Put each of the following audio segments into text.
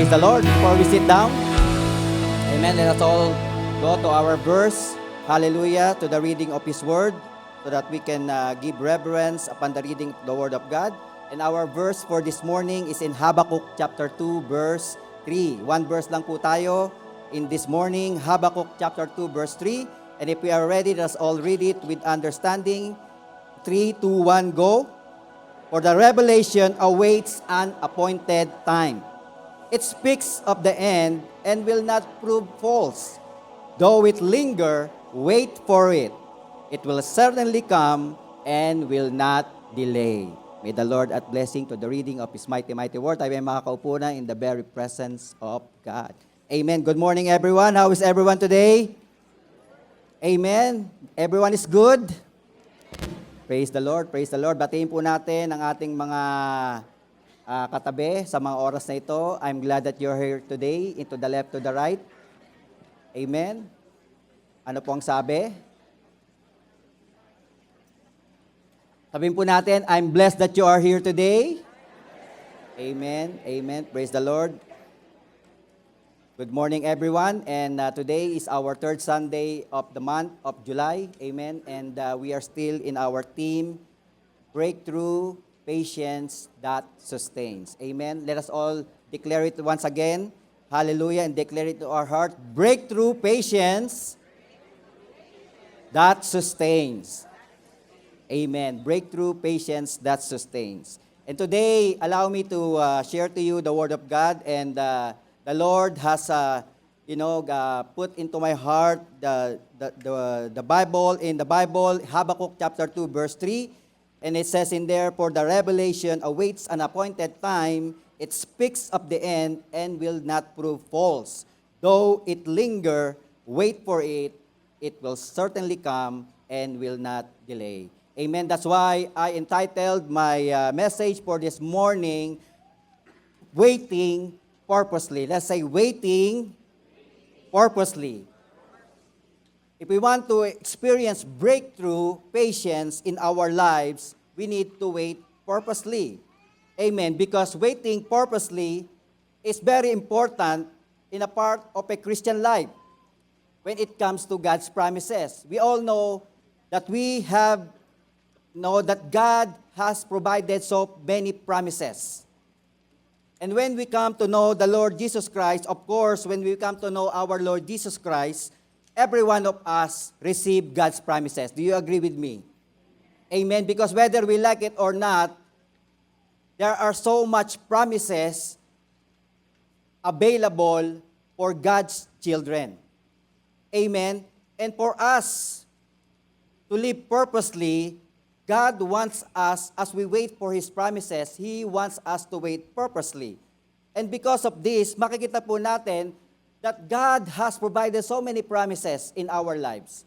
Praise the Lord. Before we sit down, amen, let us all go to our verse, hallelujah, to the reading of His Word, so that we can give reverence upon the reading of the Word of God. And our verse for this morning is in Habakkuk chapter 2, verse 3. One verse lang po tayo in this morning, Habakkuk chapter 2, verse 3. And if we are ready, let us all read it with understanding. 3, 2, 1, go. For the revelation awaits an appointed time. It speaks of the end and will not prove false. Though it linger, wait for it. It will certainly come and will not delay. May the Lord add blessing to the reading of His mighty, mighty word. Tayo ay makakaupo na in the very presence of God. Amen. Good morning, everyone. How is everyone today? Amen. Everyone is good? Praise the Lord, praise the Lord. Batiin po natin ang ating mga katabi sa mga oras na ito. I'm glad that you're here today, into the left to the right. Amen. Ano po ang sabi? Sabihin po natin, I'm blessed that you are here today. Amen, amen. Praise the Lord. Good morning, everyone. And today is our third Sunday of the month of July. Amen. And we are still in our theme, Breakthrough Patience That Sustains. Amen. Let us all declare it once again. Hallelujah. And declare it to our heart. Breakthrough patience that sustains. Amen. Breakthrough patience that sustains. And today, allow me to share to you the Word of God. And the Lord has, put into my heart the Bible. In the Bible, Habakkuk chapter 2, verse 3. And it says in there, for the revelation awaits an appointed time. It speaks of the end and will not prove false. Though it linger, wait for it. It will certainly come and will not delay. Amen. That's why I entitled my message for this morning, Waiting Purposely. Let's say waiting purposely. If we want to experience breakthrough patience in our lives, we need to wait purposely. Amen. Because waiting purposely is very important in a part of a Christian life when it comes to God's promises. We all know that that God has provided so many promises. And when we come to know the Lord Jesus Christ, of course, when we come to know our Lord Jesus Christ, every one of us receive God's promises. Do you agree with me? Amen. Because whether we like it or not, there are so much promises available for God's children. Amen. And for us to live purposely, God wants us, as we wait for His promises, He wants us to wait purposely. And because of this, makikita po natin that God has provided so many promises in our lives.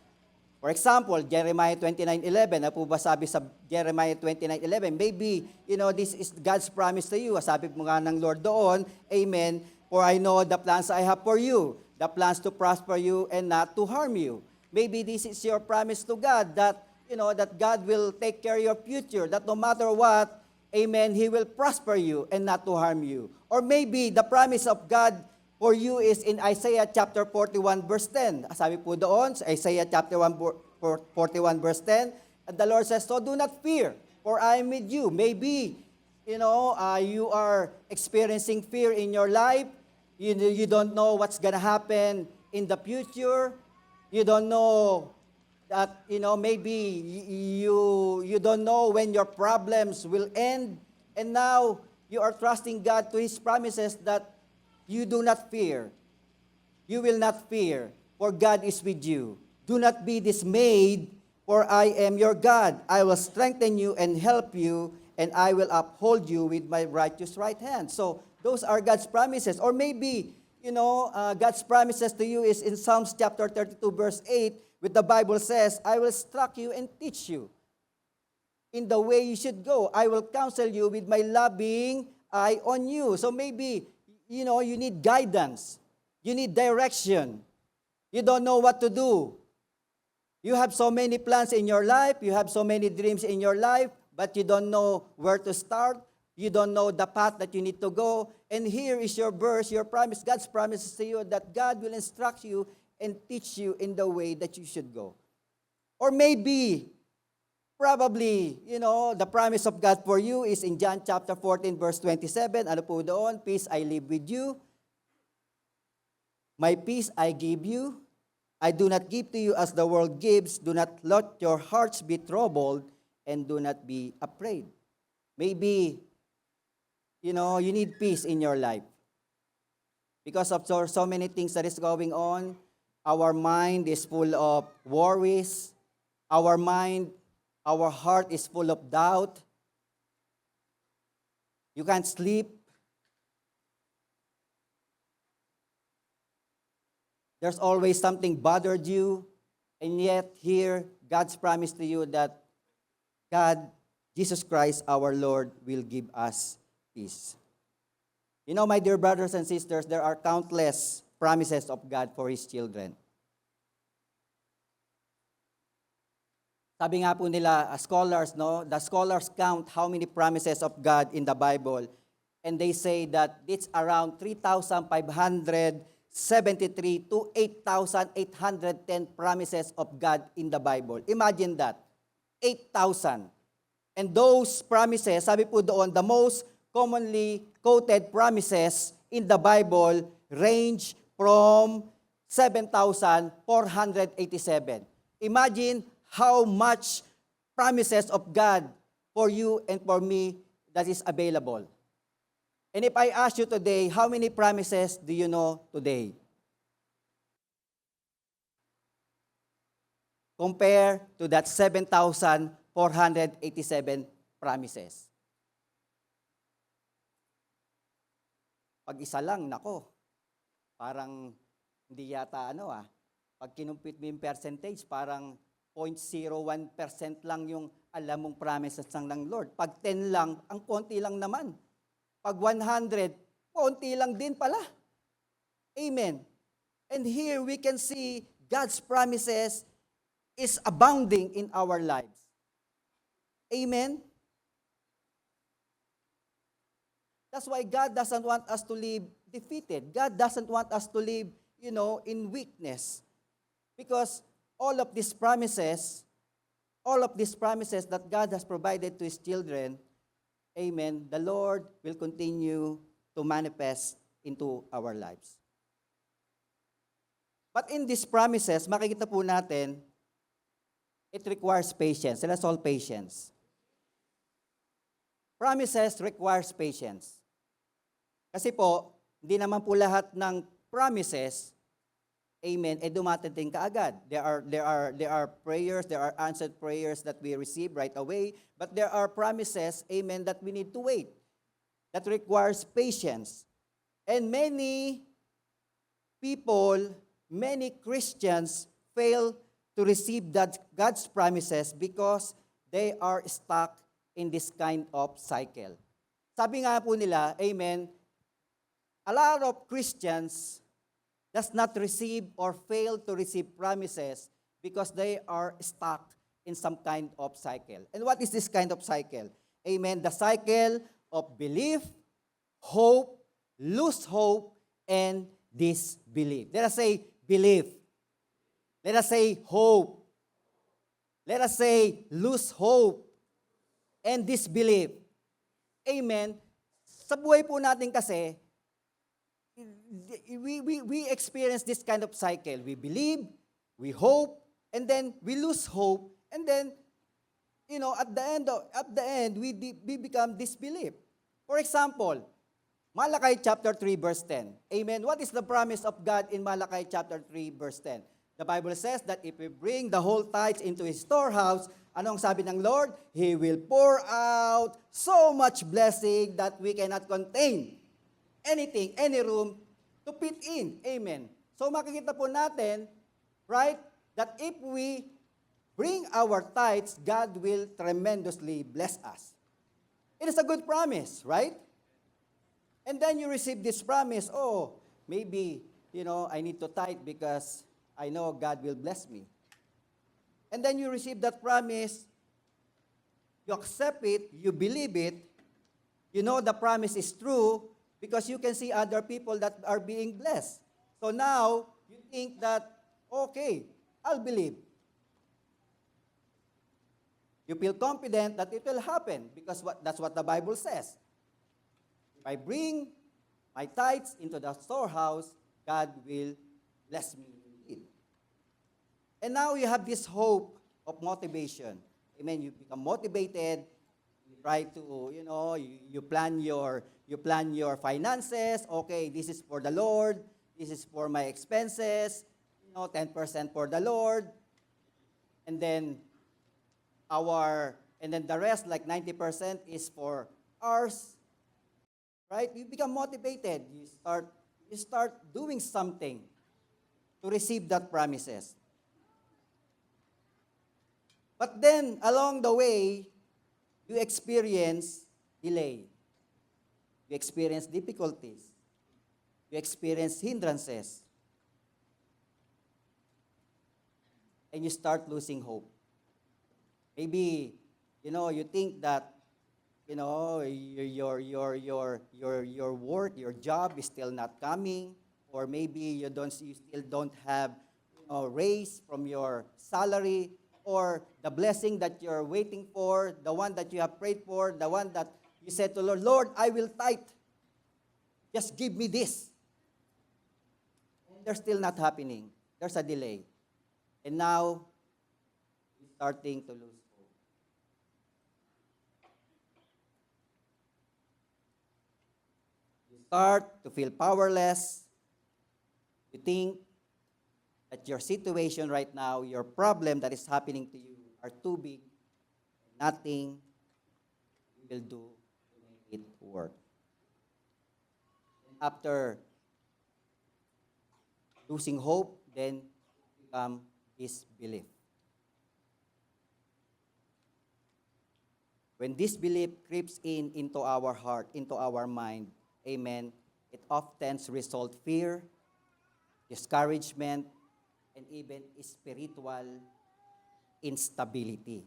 For example, Jeremiah 29:11, na po ba sabi sa Jeremiah 29:11, maybe, this is God's promise to you. Sabi mo nga ng Lord doon, amen, for I know the plans I have for you, the plans to prosper you and not to harm you. Maybe this is your promise to God that that God will take care of your future, that no matter what, amen, He will prosper you and not to harm you. Or maybe the promise of God for you is in Isaiah chapter 41, verse 10. Sabi po doon, sa Isaiah chapter 41, verse 10, and the Lord says, so do not fear, for I am with you. Maybe, you are experiencing fear in your life. You don't know what's going to happen in the future. You don't know that, maybe you don't know when your problems will end. And now, you are trusting God to His promises that you do not fear. You will not fear, for God is with you. Do not be dismayed, for I am your God. I will strengthen you and help you, and I will uphold you with my righteous right hand. So, those are God's promises. Or maybe, God's promises to you is in Psalms chapter 32, verse 8, where the Bible says, I will instruct you and teach you in the way you should go. I will counsel you with my loving eye on you. So maybe, you need guidance. You need direction. You don't know what to do. You have so many plans in your life. You have so many dreams in your life, but you don't know where to start. You don't know the path that you need to go. And here is your verse, your promise. God's promises to you that God will instruct you and teach you in the way that you should go. Or maybe, probably, the promise of God for you is in John chapter 14, verse 27. Ano po doon? Peace I leave with you. My peace I give you. I do not give to you as the world gives. Do not let your hearts be troubled and do not be afraid. Maybe, you need peace in your life. Because of so many things that is going on, our mind is full of worries. Our heart is full of doubt. You can't sleep. There's always something bothered you. And yet here, God's promise to you that God, Jesus Christ, our Lord, will give us peace. My dear brothers and sisters, there are countless promises of God for His children. Sabi nga po nila, scholars, the scholars count how many promises of God in the Bible. And they say that it's around 3,573 to 8,810 promises of God in the Bible. Imagine that, 8,000. And those promises, sabi po doon, the most commonly quoted promises in the Bible range from 7,487. Imagine how much promises of God for you and for me that is available. And if I ask you today, how many promises do you know today? Compare to that 7,487 promises. Pag isa lang, nako, parang hindi yata pag kinumpit mo yung percentage, parang 0.01% lang yung alam mong promises ng Lord. Pag 10 lang, ang konti lang naman. Pag 100, konti lang din pala. Amen. And here we can see God's promises is abounding in our lives. Amen. That's why God doesn't want us to live defeated. God doesn't want us to live, in weakness. Because all of these promises that God has provided to His children, amen, the Lord will continue to manifest into our lives. But in these promises, makikita po natin, it requires patience. Let us all patience. Promises requires patience. Kasi po, hindi naman po lahat ng promises, amen, dumatating kaagad. There are prayers, there are answered prayers that we receive right away, but there are promises, amen, that we need to wait. That requires patience. And many people, many Christians fail to receive God's promises because they are stuck in this kind of cycle. Sabi nga po nila, amen, a lot of Christians does not receive or fail to receive promises because they are stuck in some kind of cycle. And what is this kind of cycle? Amen. The cycle of belief, hope, lose hope, and disbelief. Let us say belief. Let us say hope. Let us say lose hope and disbelief. Amen. Sa buhay po natin kasi, we experience this kind of cycle. We believe, we hope, and then we lose hope, and then, at the end, we become disbelief. For example, Malachi chapter 3, verse 10. Amen. What is the promise of God in Malachi chapter 3, verse 10? The Bible says that if we bring the whole tithes into His storehouse, anong sabi ng Lord? He will pour out so much blessing that we cannot contain anything, any room to fit in. Amen. So makikita po natin, right, that if we bring our tithes, God will tremendously bless us. It is a good promise, right? And then you receive this promise, maybe, I need to tithe because I know God will bless me. And then you receive that promise, you accept it, you believe it, You know the promise is true because you can see other people that are being blessed. So now, you think that, okay, I'll believe. You feel confident that it will happen because that's what the Bible says. If I bring my tithes into the storehouse, God will bless me indeed. And now you have this hope of motivation. Amen. You become motivated. You try to, you plan your finances. Okay, this is for the Lord. This is for my expenses. 10% for the Lord. And then the rest, like 90%, is for ours. Right? You become motivated. You start doing something to receive that promises. But then, along the way, you experience delay. You experience difficulties. You experience hindrances. And you start losing hope. Maybe, you think that, your work, your job is still not coming, or maybe you still don't have raise from your salary, or the blessing that you're waiting for, the one that you have prayed for, the one that you said to Lord, Lord, I will tithe. Just give me this. And they're still not happening. There's a delay. And now, you're starting to lose hope. You start to feel powerless. You think that your situation right now, your problem that is happening to you are too big. Nothing will do to make it work. After losing hope, then become disbelief. When disbelief creeps into our heart, into our mind, amen, it often results fear, discouragement, and even spiritual instability.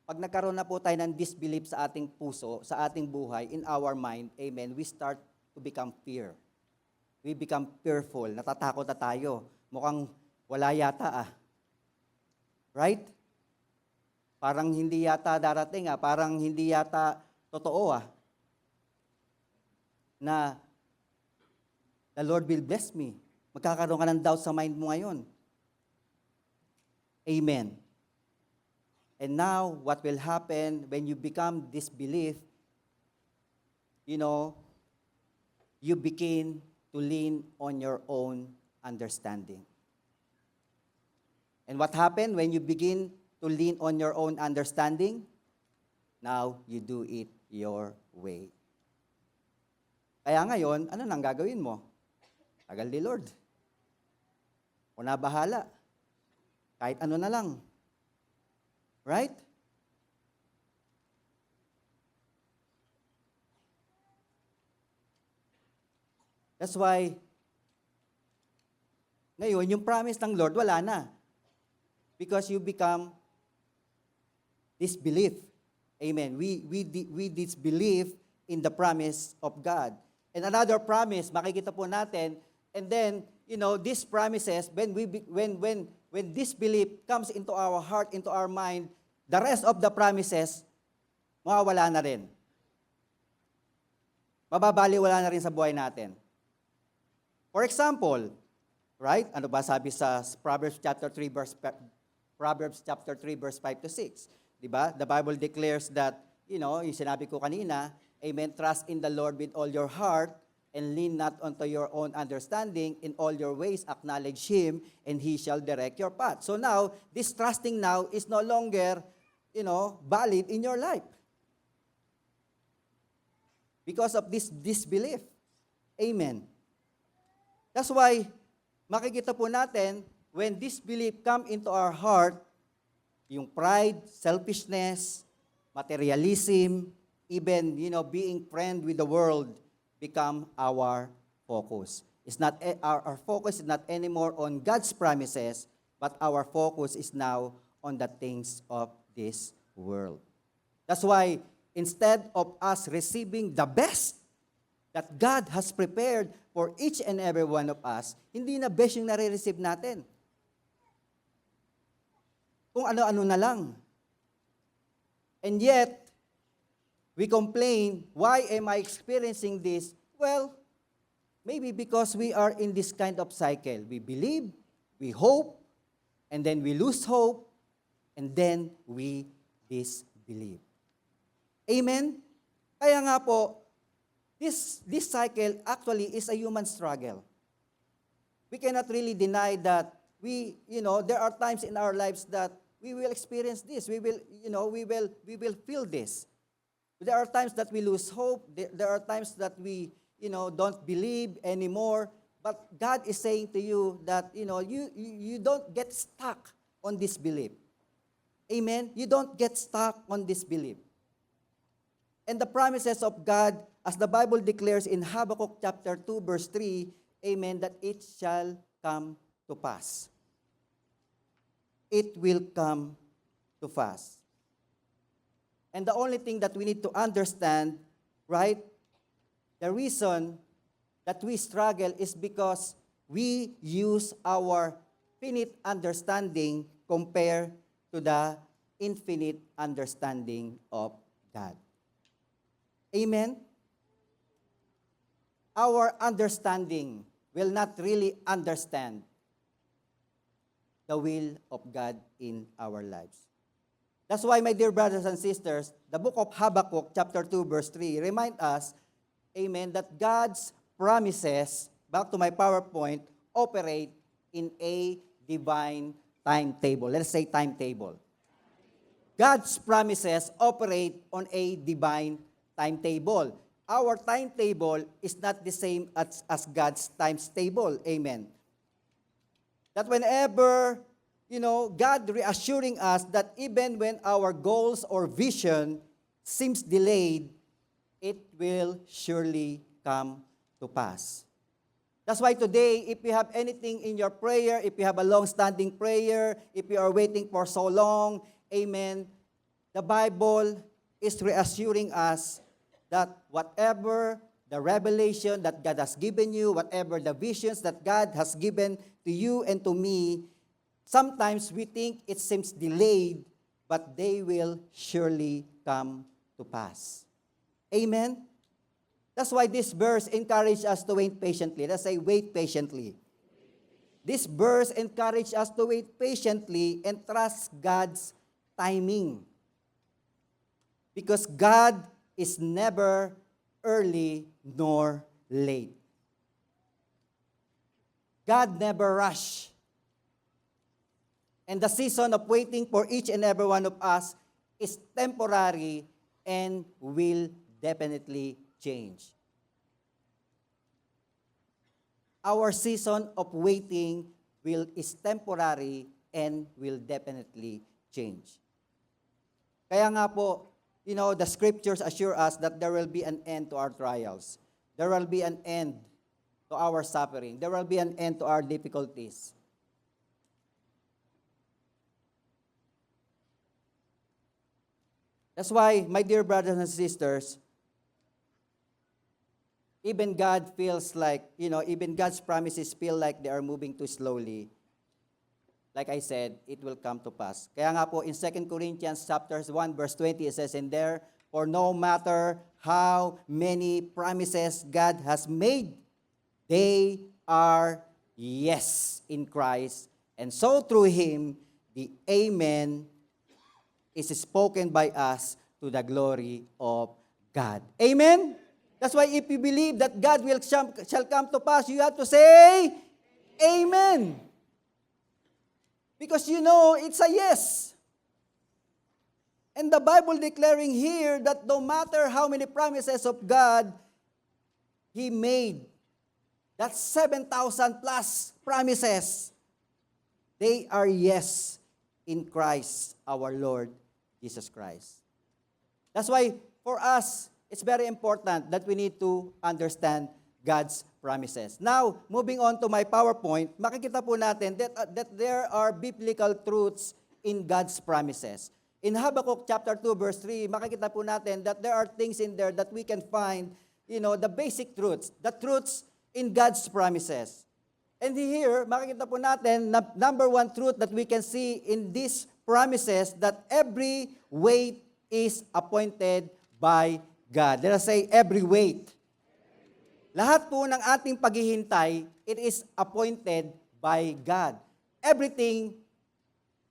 Pag nagkaroon na po tayo ng disbelief sa ating puso, sa ating buhay, in our mind, amen, we start to become fear. We become fearful. Natatakot na tayo. Mukhang wala yata Right? Parang hindi yata darating parang hindi yata totoo na the Lord will bless me. Magkakaroon ka ng doubt sa mind mo ngayon. Amen. And now, what will happen when you become disbelief, you begin to lean on your own understanding. And what happened when you begin to lean on your own understanding? Now, you do it your way. Kaya ngayon, ano nang gagawin mo? Tagal ni Lord. O na bahala. Kahit ano na lang. Right? That's why, ngayon, yung promise ng Lord, wala na. Because you become disbelief. Amen. We disbelieve in the promise of God. And another promise, makikita po natin, and then, these promises, when disbelief comes into our heart, into our mind, the rest of the promises, mawawala na rin. Mababaliwala na rin sa buhay natin. For example, right? Ano ba sabi sa Proverbs chapter 3 verse 5 to 6? 'Di ba? The Bible declares that, yung sinabi ko kanina, amen, trust in the Lord with all your heart and lean not unto your own understanding. In all your ways acknowledge Him and He shall direct your path. So now, this trusting now is no longer, valid in your life. Because of this disbelief. Amen. That's why, makikita po natin, when disbelief come into our heart, yung pride, selfishness, materialism, even, being friend with the world, become our focus. It's not our focus is not anymore on God's promises, but our focus is now on the things of this world. That's why instead of us receiving the best that God has prepared for each and every one of us, hindi na best yung nare-receive natin. Kung ano-ano na lang. And yet, we complain, why am I experiencing this? Well, maybe because we are in this kind of cycle. We believe, we hope, and then we lose hope, and then we disbelieve. Amen? Kaya nga po, this cycle actually is a human struggle. We cannot really deny that there are times in our lives that we will experience this. We will feel this. There are times that we lose hope. There are times that we, don't believe anymore. But God is saying to you that, you don't get stuck on this belief. Amen? You don't get stuck on this belief. And the promises of God, as the Bible declares in Habakkuk chapter 2, verse 3, amen, that it shall come to pass. It will come to pass. And the only thing that we need to understand, right, the reason that we struggle is because we use our finite understanding compared to the infinite understanding of God. Amen? Our understanding will not really understand the will of God in our lives. That's why, my dear brothers and sisters, the book of Habakkuk, chapter 2, verse 3, remind us, amen, that God's promises, back to my PowerPoint, operate in a divine timetable. Let's say timetable. God's promises operate on a divine timetable. Our timetable is not the same as God's timetable. Amen. That whenever, God reassuring us that even when our goals or vision seems delayed, it will surely come to pass. That's why today, if you have anything in your prayer, if you have a long-standing prayer, if you are waiting for so long, amen, the Bible is reassuring us that whatever the revelation that God has given you, whatever the visions that God has given to you and to me, sometimes we think it seems delayed, but they will surely come to pass. Amen? That's why this verse encourages us to wait patiently. Let's say, wait patiently. This verse encourages us to wait patiently and trust God's timing. Because God is never early nor late. God never rush. And the season of waiting for each and every one of us is temporary and will definitely change. Our season of waiting is temporary and will definitely change. Kaya nga po, the scriptures assure us that there will be an end to our trials. There will be an end to our suffering. There will be an end to our difficulties. That's why, my dear brothers and sisters, even God feels like, even God's promises feel like they are moving too slowly. Like I said, it will come to pass. Kaya nga po, in 2 Corinthians chapter 1, verse 20, it says in there, for no matter how many promises God has made, they are yes in Christ. And so through Him, the Amen is spoken by us to the glory of God. Amen? That's why if you believe that God shall come to pass, you have to say, Amen. Because it's a yes. And the Bible declaring here that no matter how many promises of God He made, that's 7,000 plus promises, they are yes in Christ, our Lord Jesus Christ. That's why for us, it's very important that we need to understand God's promises. Now, moving on to my PowerPoint, makikita po natin that there are biblical truths in God's promises. In Habakkuk chapter 2 verse 3, makikita po natin that there are things in there that we can find, the basic truths, the truths in God's promises. And here, makikita po natin na number one truth that we can see in these promises that every weight is appointed by God. Let us say, every weight. Lahat po ng ating paghihintay, it is appointed by God. Everything,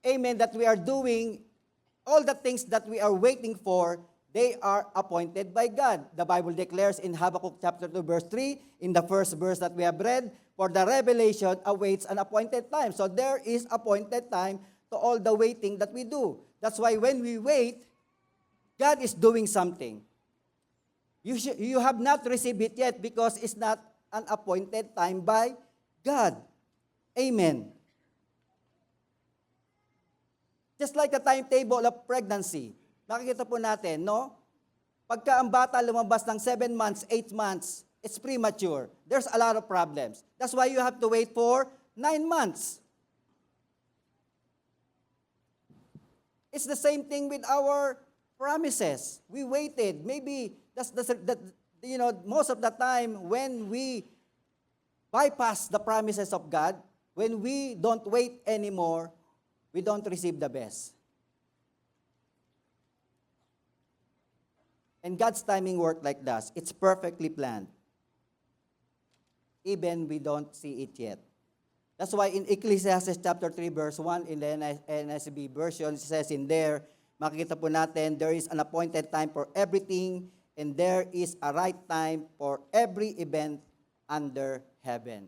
amen, that we are doing, all the things that we are waiting for, they are appointed by God. The Bible declares in Habakkuk chapter 2 verse 3, in the first verse that we have read, for the revelation awaits an appointed time. So there is appointed time to all the waiting that we do. That's why when we wait, God is doing something. You have not received it yet because it's not an appointed time by God. Amen. Just like the timetable of pregnancy, nakikita po natin, no? Pagka ang bata lumabas ng 7 months, 8 months, it's premature. There's a lot of problems. That's why you have to wait for 9 months. It's the same thing with our promises. We waited. Maybe most of the time when we bypass the promises of God, when we don't wait anymore, we don't receive the best. And God's timing works like that. It's perfectly planned. Even we don't see it yet. That's why in Ecclesiastes chapter 3 verse 1 in the NSB version, it says in there, makikita po natin, there is an appointed time for everything and there is a right time for every event under heaven.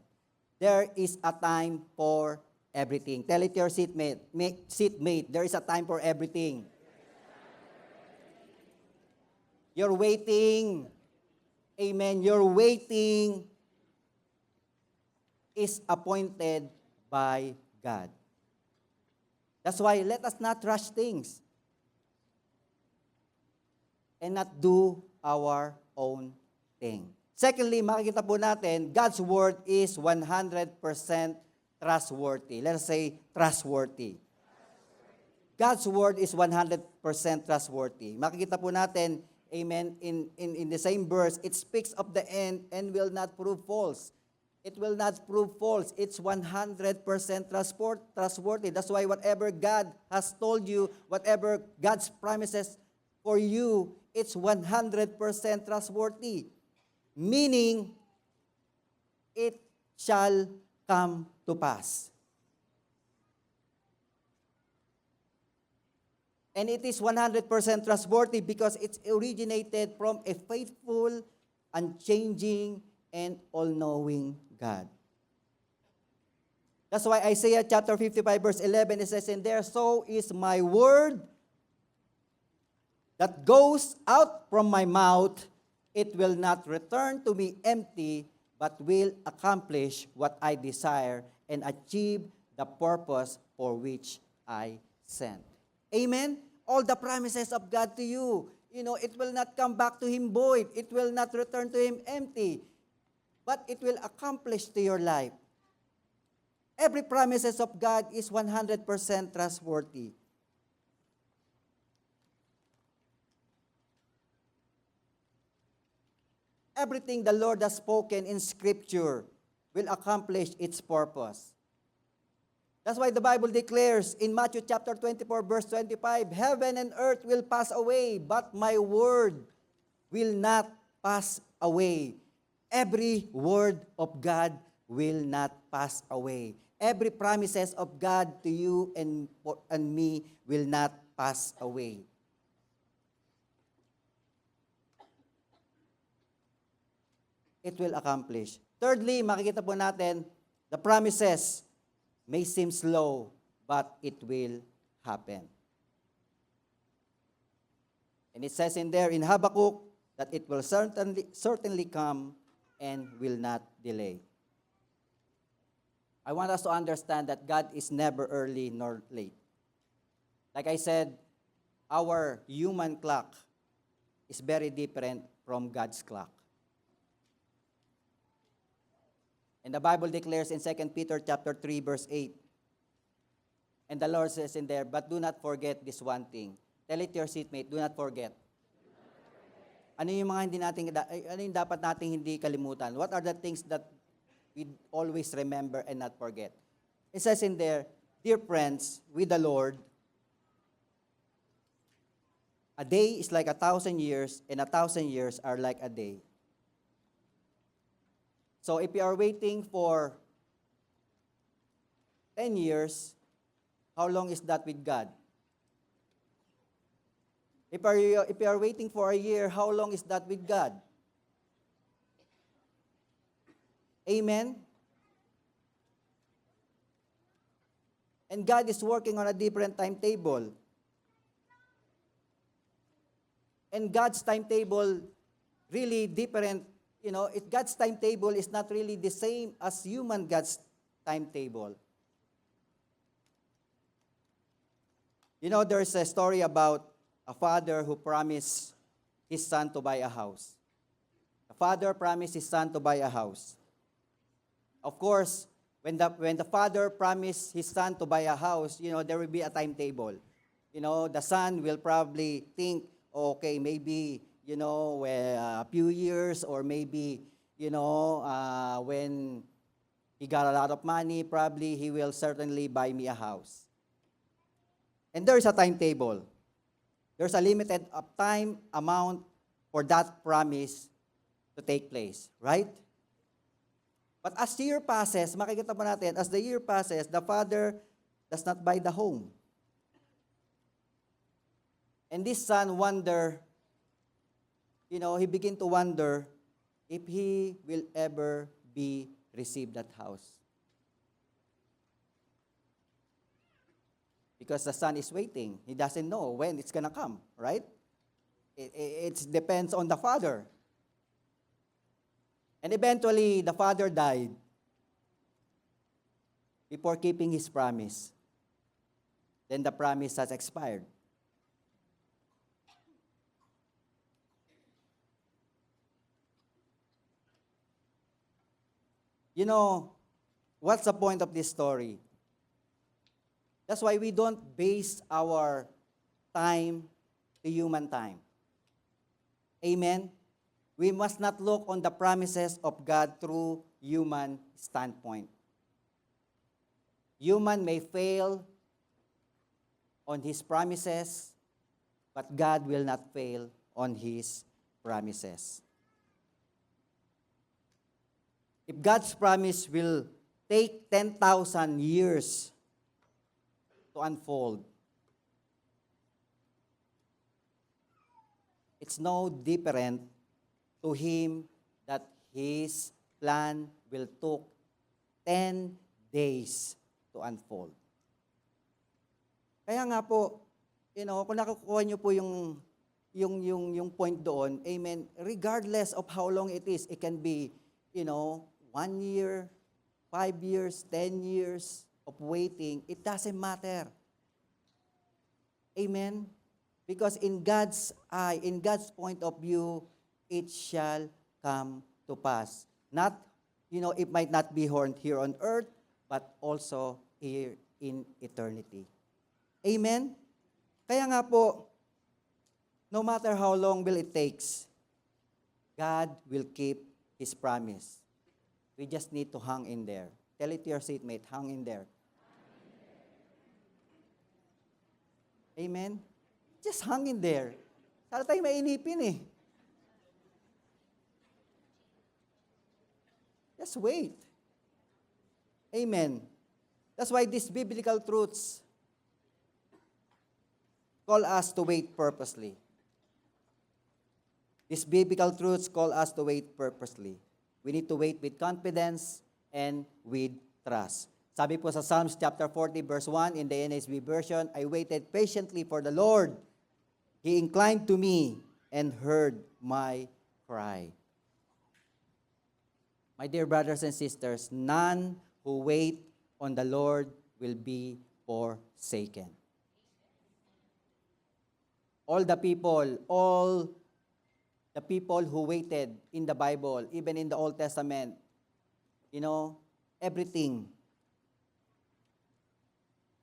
There is a time for everything. Tell it to your seatmate, there is a time for everything. You're waiting. Amen. Your waiting is appointed by God. That's why let us not rush things and not do our own thing. Secondly, makikita po natin, God's word is 100% trustworthy. Let us say trustworthy. God's word is 100% trustworthy. Makikita po natin, amen, in the same verse, it speaks of the end and will not prove false. It will not prove false. It's 100% trustworthy. That's why whatever God has told you, whatever God's promises for you, it's 100% trustworthy. Meaning, it shall come to pass. And it is 100% trustworthy because it's originated from a faithful, unchanging, and all-knowing God. That's why Isaiah chapter 55 verse 11, it says in there, so is my word that goes out from my mouth, it will not return to me empty, but will accomplish what I desire and achieve the purpose for which I sent. Amen? All the promises of God to you, it will not come back to Him void. It will not return to Him empty, but it will accomplish to your life. Every promises of God is 100% trustworthy. Everything the Lord has spoken in Scripture will accomplish its purpose. That's why the Bible declares in Matthew chapter 24, verse 25, heaven and earth will pass away, but my word will not pass away. Every word of God will not pass away. Every promises of God to you and me will not pass away. It will accomplish. Thirdly, makikita po natin, the promises may seem slow, but it will happen. And it says in there in Habakkuk that it will certainly come and will not delay. I want us to understand that God is never early nor late. Like I said, our human clock is very different from God's clock. And the Bible declares in 2 Peter chapter 3, verse 8, and the Lord says in there, but do not forget this one thing, Tell it to your seatmate, do not forget. Ano yung mga hindi natin, ano yung dapat nating hindi kalimutan? What are the things that we always remember and not forget? It says in there, dear friends, with the Lord, a day is like 1,000 years, and 1,000 years are like a day. So if you are waiting for 10 years, how long is that with God? If you are waiting for a year, how long is that with God? Amen? And God is working on a different timetable. And God's timetable really different. God's timetable is not really the same as human God's timetable. There's a story about a father who promised his son to buy a house. The father promised his son to buy a house. Of course, when the father promised his son to buy a house, there will be a timetable. The son will probably think, okay, maybe, a few years, or maybe, when he got a lot of money, probably he will certainly buy me a house. And there is a timetable. There's a limited time amount for that promise to take place, right? But as the year passes, makikita pa natin, as the year passes, the father does not buy the home. And this son he began to wonder if he will ever be received that house. Because the son is waiting. He doesn't know when it's gonna come, right? It depends on the father. And eventually, the father died before keeping his promise. Then the promise has expired. What's the point of this story? That's why we don't base our time to human time. Amen? We must not look on the promises of God through human standpoint. Human may fail on His promises, but God will not fail on His promises. If God's promise will take 10,000 years to unfold, it's no different to Him that His plan will take 10 days to unfold. Kaya nga po, kung nakukuha niyo po yung point doon, amen, regardless of how long it is, it can be, 1 year, 5 years, 10 years of waiting, it doesn't matter. Amen? Because in God's eye, in God's point of view, it shall come to pass. Not, it might not be here on earth, but also here in eternity. Amen? Kaya nga po, no matter how long will it takes, God will keep His promise. We just need to hang in there. Tell it to your seatmate, hang in there. Amen? Just hang in there. Sana tayo mainipin eh. Just wait. Amen. That's why these biblical truths call us to wait purposely. These biblical truths call us to wait purposely. We need to wait with confidence and with trust. Sabi po sa Psalms chapter 40 verse 1 in the NSB version, I waited patiently for the Lord. He inclined to me and heard my cry. My dear brothers and sisters, none who wait on the Lord will be forsaken. All the people who waited in the Bible, even in the Old Testament, everything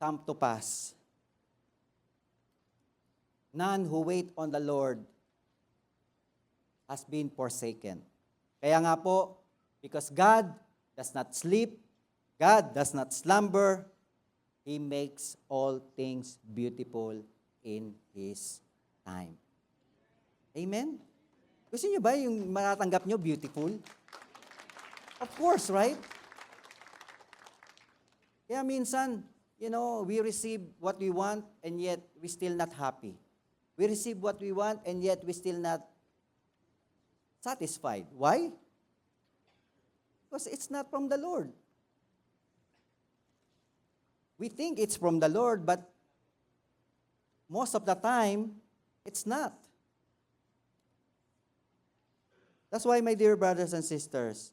come to pass. None who wait on the Lord has been forsaken. Kaya nga po, because God does not sleep, God does not slumber, He makes all things beautiful in His time. Amen? Gusto niyo ba yung matatanggap niyo beautiful? Of course, right? Kaya minsan, we receive what we want and yet we still not happy. We receive what we want and yet we still not satisfied. Why? Because it's not from the Lord. We think it's from the Lord, but most of the time, it's not. That's why, my dear brothers and sisters,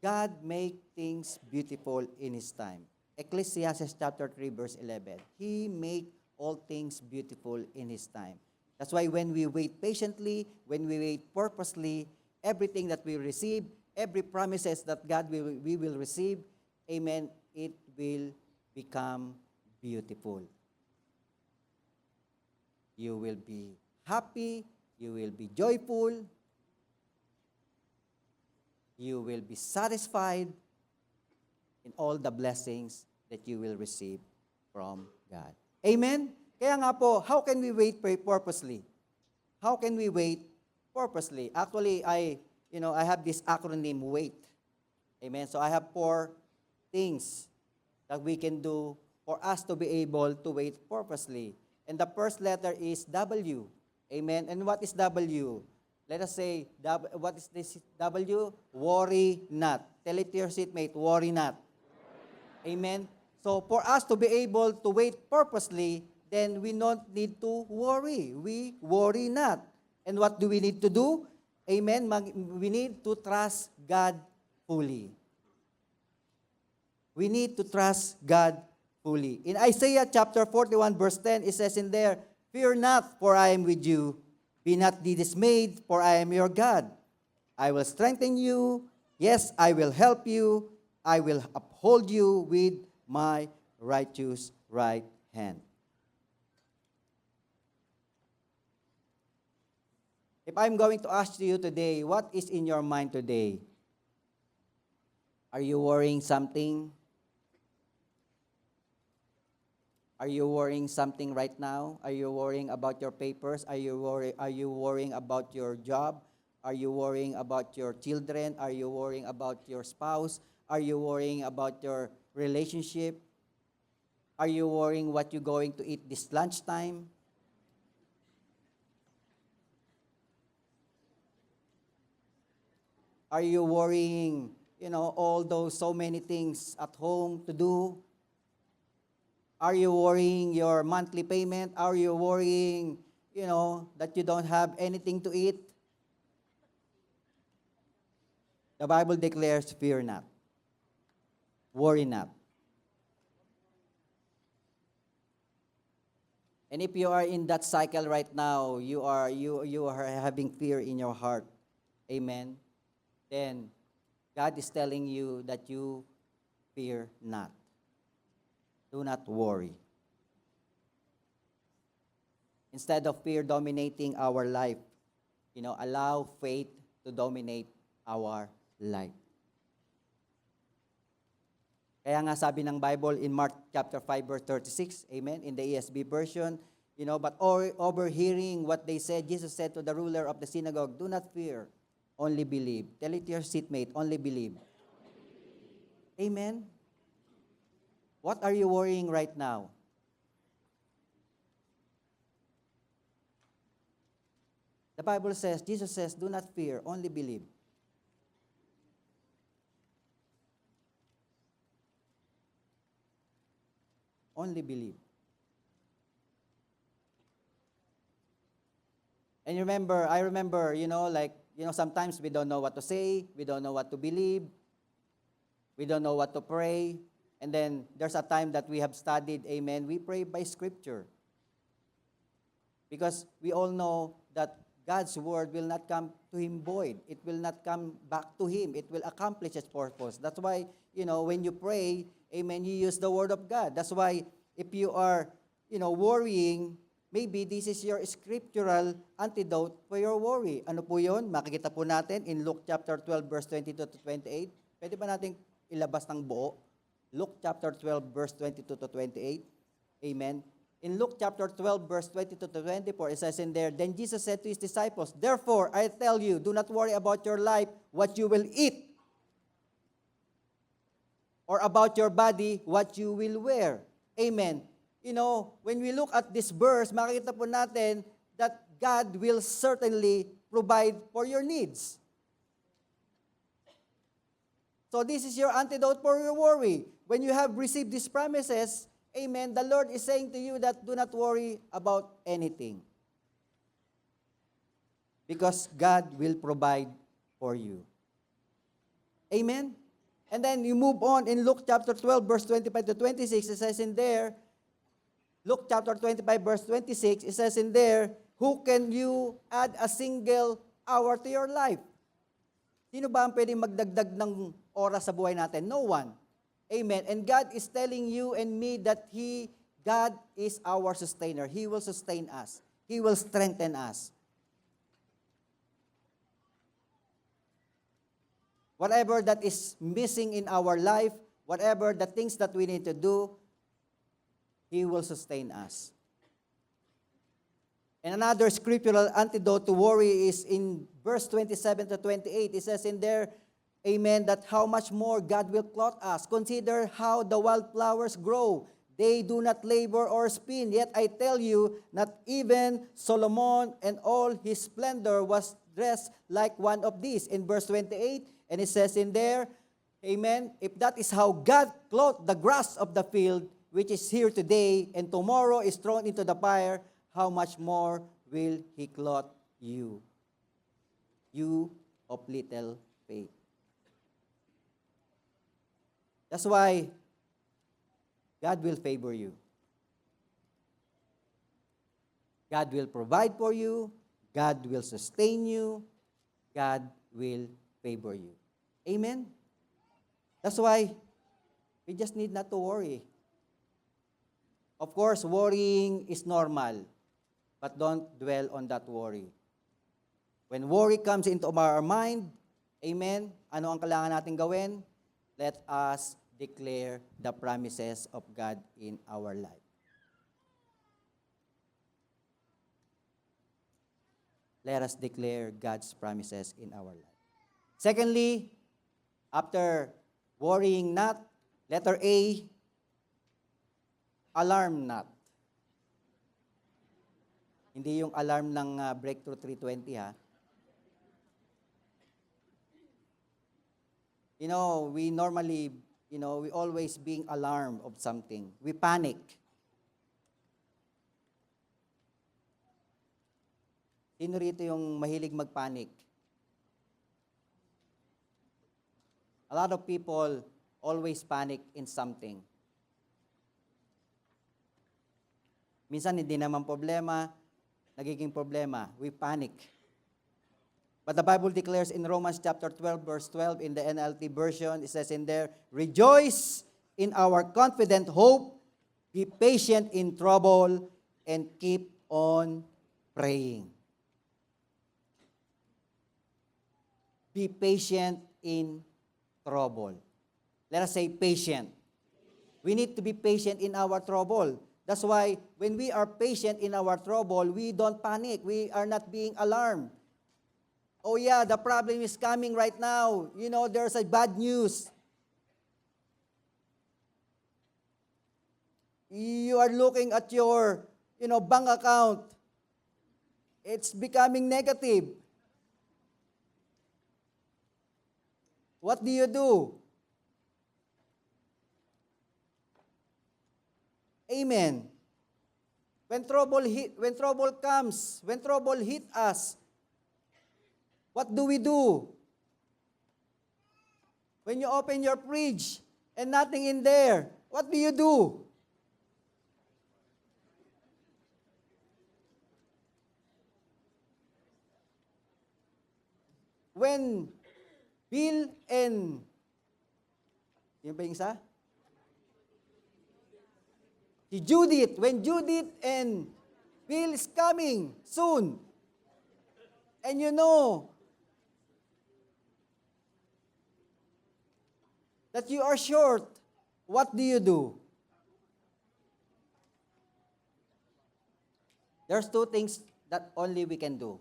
God make things beautiful in His time. Ecclesiastes chapter 3, verse 11. He make all things beautiful in His time. That's why when we wait patiently, when we wait purposely, everything that we receive, every promises that we will receive, amen, it will become beautiful. You will be happy, you will be joyful, you will be satisfied in all the blessings that you will receive from God. Amen? Kaya nga po, how can we wait purposely? How can we wait purposely? Actually, I have this acronym, WAIT. Amen? So I have 4 things that we can do for us to be able to wait purposely. And the first letter is W. Amen? And what is W? Let us say, what is this W? Worry not. Tell it to your seatmate, worry not. Amen? So for us to be able to wait purposely, then we don't need to worry. We worry not. And what do we need to do? Amen? We need to trust God fully. We need to trust God fully. In Isaiah chapter 41, verse 10, it says in there, "Fear not, for I am with you. Be not dismayed, for I am your God. I will strengthen you. Yes, I will help you. I will uphold you with my righteous right hand." If I'm going to ask you today, what is in your mind today? Are you worrying something? Are you worrying something right now? Are you worrying about your papers? Are you worrying about your job? Are you worrying about your children? Are you worrying about your spouse? Are you worrying about your relationship? Are you worrying what you're going to eat this lunchtime? Are you worrying, all those so many things at home to do? Are you worrying your monthly payment? Are you worrying, that you don't have anything to eat? The Bible declares, fear not. Worry not. And if you are in that cycle right now, you are having fear in your heart. Amen. Then God is telling you that you fear not. Do not worry. Instead of fear dominating our life, allow faith to dominate our life. Kaya nga sabi ng Bible in Mark chapter 5 verse 36, amen, in the ESV version, but overhearing what they said, Jesus said to the ruler of the synagogue, "Do not fear, only believe." Tell it to your seatmate, only believe. Amen. What are you worrying right now? The Bible says, Jesus says, "Do not fear, only believe." Only believe. And I remember, sometimes we don't know what to say, we don't know what to believe, we don't know what to pray. And then there's a time that we have studied, amen, we pray by Scripture. Because we all know that God's word will not come to Him void. It will not come back to Him. It will accomplish its purpose. That's why, when you pray, amen, you use the word of God. That's why if you are, worrying, maybe this is your scriptural antidote for your worry. Ano po yun? Makikita po natin in Luke chapter 12, verse 22 to 28. Pwede ba natin ilabas ng buo? Luke chapter 12, verse 22 to 28. Amen. In Luke chapter 12, verse 22 to 24, it says in there, Then Jesus said to his disciples, Therefore, I tell you, do not worry about your life, what you will eat, or about your body, what you will wear. Amen. You know, when we look at this verse, makikita po natin that God will certainly provide for your needs. So this is your antidote for your worry. When you have received these promises, amen, the Lord is saying to you that do not worry about anything. Because God will provide for you. Amen? And then you move on in Luke chapter 12, verse 25 to 26, it says in there, Luke chapter 25, verse 26, it says in there, Who can you add a single hour to your life? Sino ba ang pwedeng magdagdag ng oras sa buhay natin? No one. Amen. And God is telling you and me that God is our sustainer. He will sustain us. He will strengthen us. Whatever that is missing in our life, whatever the things that we need to do, He will sustain us. And another scriptural antidote to worry is in verse 27 to 28. It says in there, amen, that how much more God will clothe us. Consider how the wildflowers grow. They do not labor or spin. Yet I tell you, not even Solomon and all his splendor was dressed like one of these. In verse 28, and it says in there, amen, if that is how God clothed the grass of the field, which is here today and tomorrow is thrown into the fire, how much more will He clothe you? You of little faith. That's why God will favor you. God will provide for you. God will sustain you. God will favor you. Amen? That's why we just need not to worry. Of course, worrying is normal, but don't dwell on that worry. When worry comes into our mind, amen, ano ang kailangan natin gawin? Let us declare the promises of God in our life. Let us declare God's promises in our life. Secondly, after worrying not, letter A, alarm not. Hindi yung alarm ng Breakthrough 320 ha. You know, we normally, we always being alarmed of something. We panic. Sino rito yung mahilig magpanic? A lot of people always panic in something. Minsan hindi naman problema, nagiging problema. We panic. But the Bible declares in Romans chapter 12, verse 12, in the NLT version, it says in there, Rejoice in our confident hope, be patient in trouble, and keep on praying. Be patient in trouble. Let us say patient. We need to be patient in our trouble. That's why when we are patient in our trouble, we don't panic. We are not being alarmed. Oh yeah, the problem is coming right now. There's a bad news. You are looking at your, bank account. It's becoming negative. What do you do? Amen. When trouble comes, when trouble hit us, what do we do? When you open your fridge and nothing in there, what do you do? When Bill and, yun ba yung isa? Si Judith, when Judith and Bill is coming soon. And you know that you are short. What do you do? There's two things that only we can do.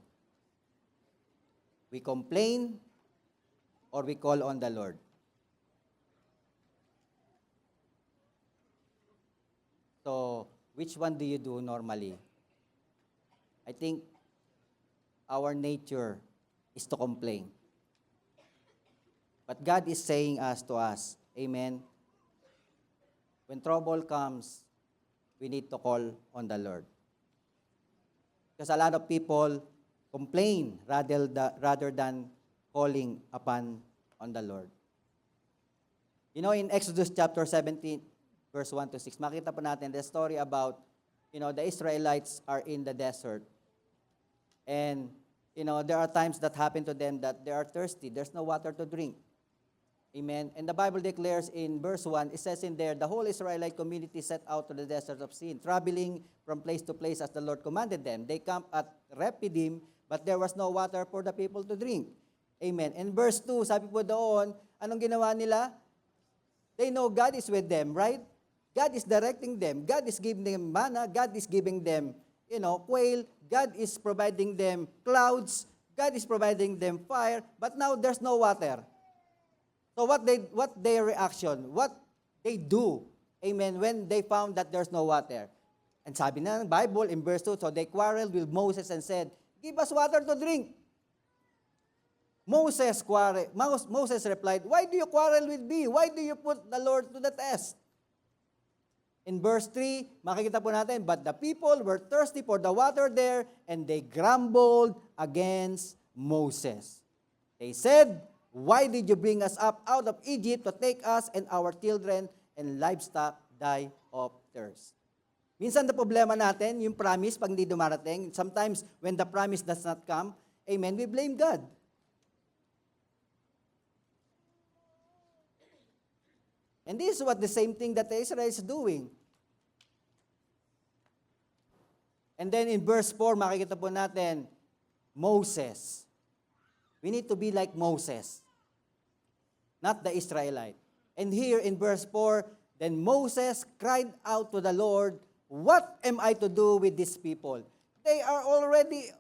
We complain or we call on the Lord. So, which one do you do normally? I think our nature is to complain. But God is saying to us, amen, when trouble comes, we need to call on the Lord. Because a lot of people complain rather than calling upon on the Lord. You know, in Exodus chapter 17, verse 1 to 6, makita po natin the story about, the Israelites are in the desert. And, there are times that happen to them that they are thirsty. There's no water to drink. Amen. And the Bible declares in verse 1, it says in there, the whole Israelite community set out to the desert of Sin, traveling from place to place as the Lord commanded them. They camped at Rephidim, but there was no water for the people to drink. Amen. And verse 2, sabi po doon, anong ginawa nila? They know God is with them, right? God is directing them. God is giving them manna. God is giving them, quail. God is providing them clouds. God is providing them fire. But now there's no water. So what their reaction, what they do, amen, when they found that there's no water. And sabi na ng Bible in verse 2, so they quarreled with Moses and said, give us water to drink. Moses replied, why do you quarrel with me? Why do you put the Lord to the test? In verse 3, makikita po natin, but the people were thirsty for the water there, and they grumbled against Moses. They said, why did you bring us up out of Egypt to take us and our children and livestock die of thirst? Minsan na problema natin, yung promise pag hindi dumarating, sometimes when the promise does not come, amen, we blame God. And this is what the same thing that Israel is doing. And then in verse 4, makikita po natin, Moses. We need to be like Moses, not the Israelite. And here in verse 4, then Moses cried out to the Lord, what am I to do with these people? They are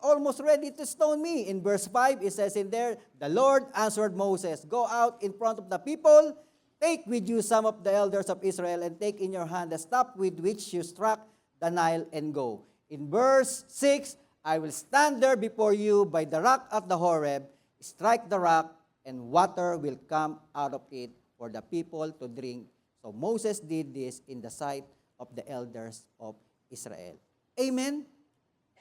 almost ready to stone me. In verse 5, it says in there, the Lord answered Moses, go out in front of the people, take with you some of the elders of Israel, and take in your hand the staff with which you struck the Nile, and go. In verse 6, I will stand there before you by the rock at the Horeb, strike the rock, and water will come out of it for the people to drink. So Moses did this in the sight of the elders of Israel. Amen?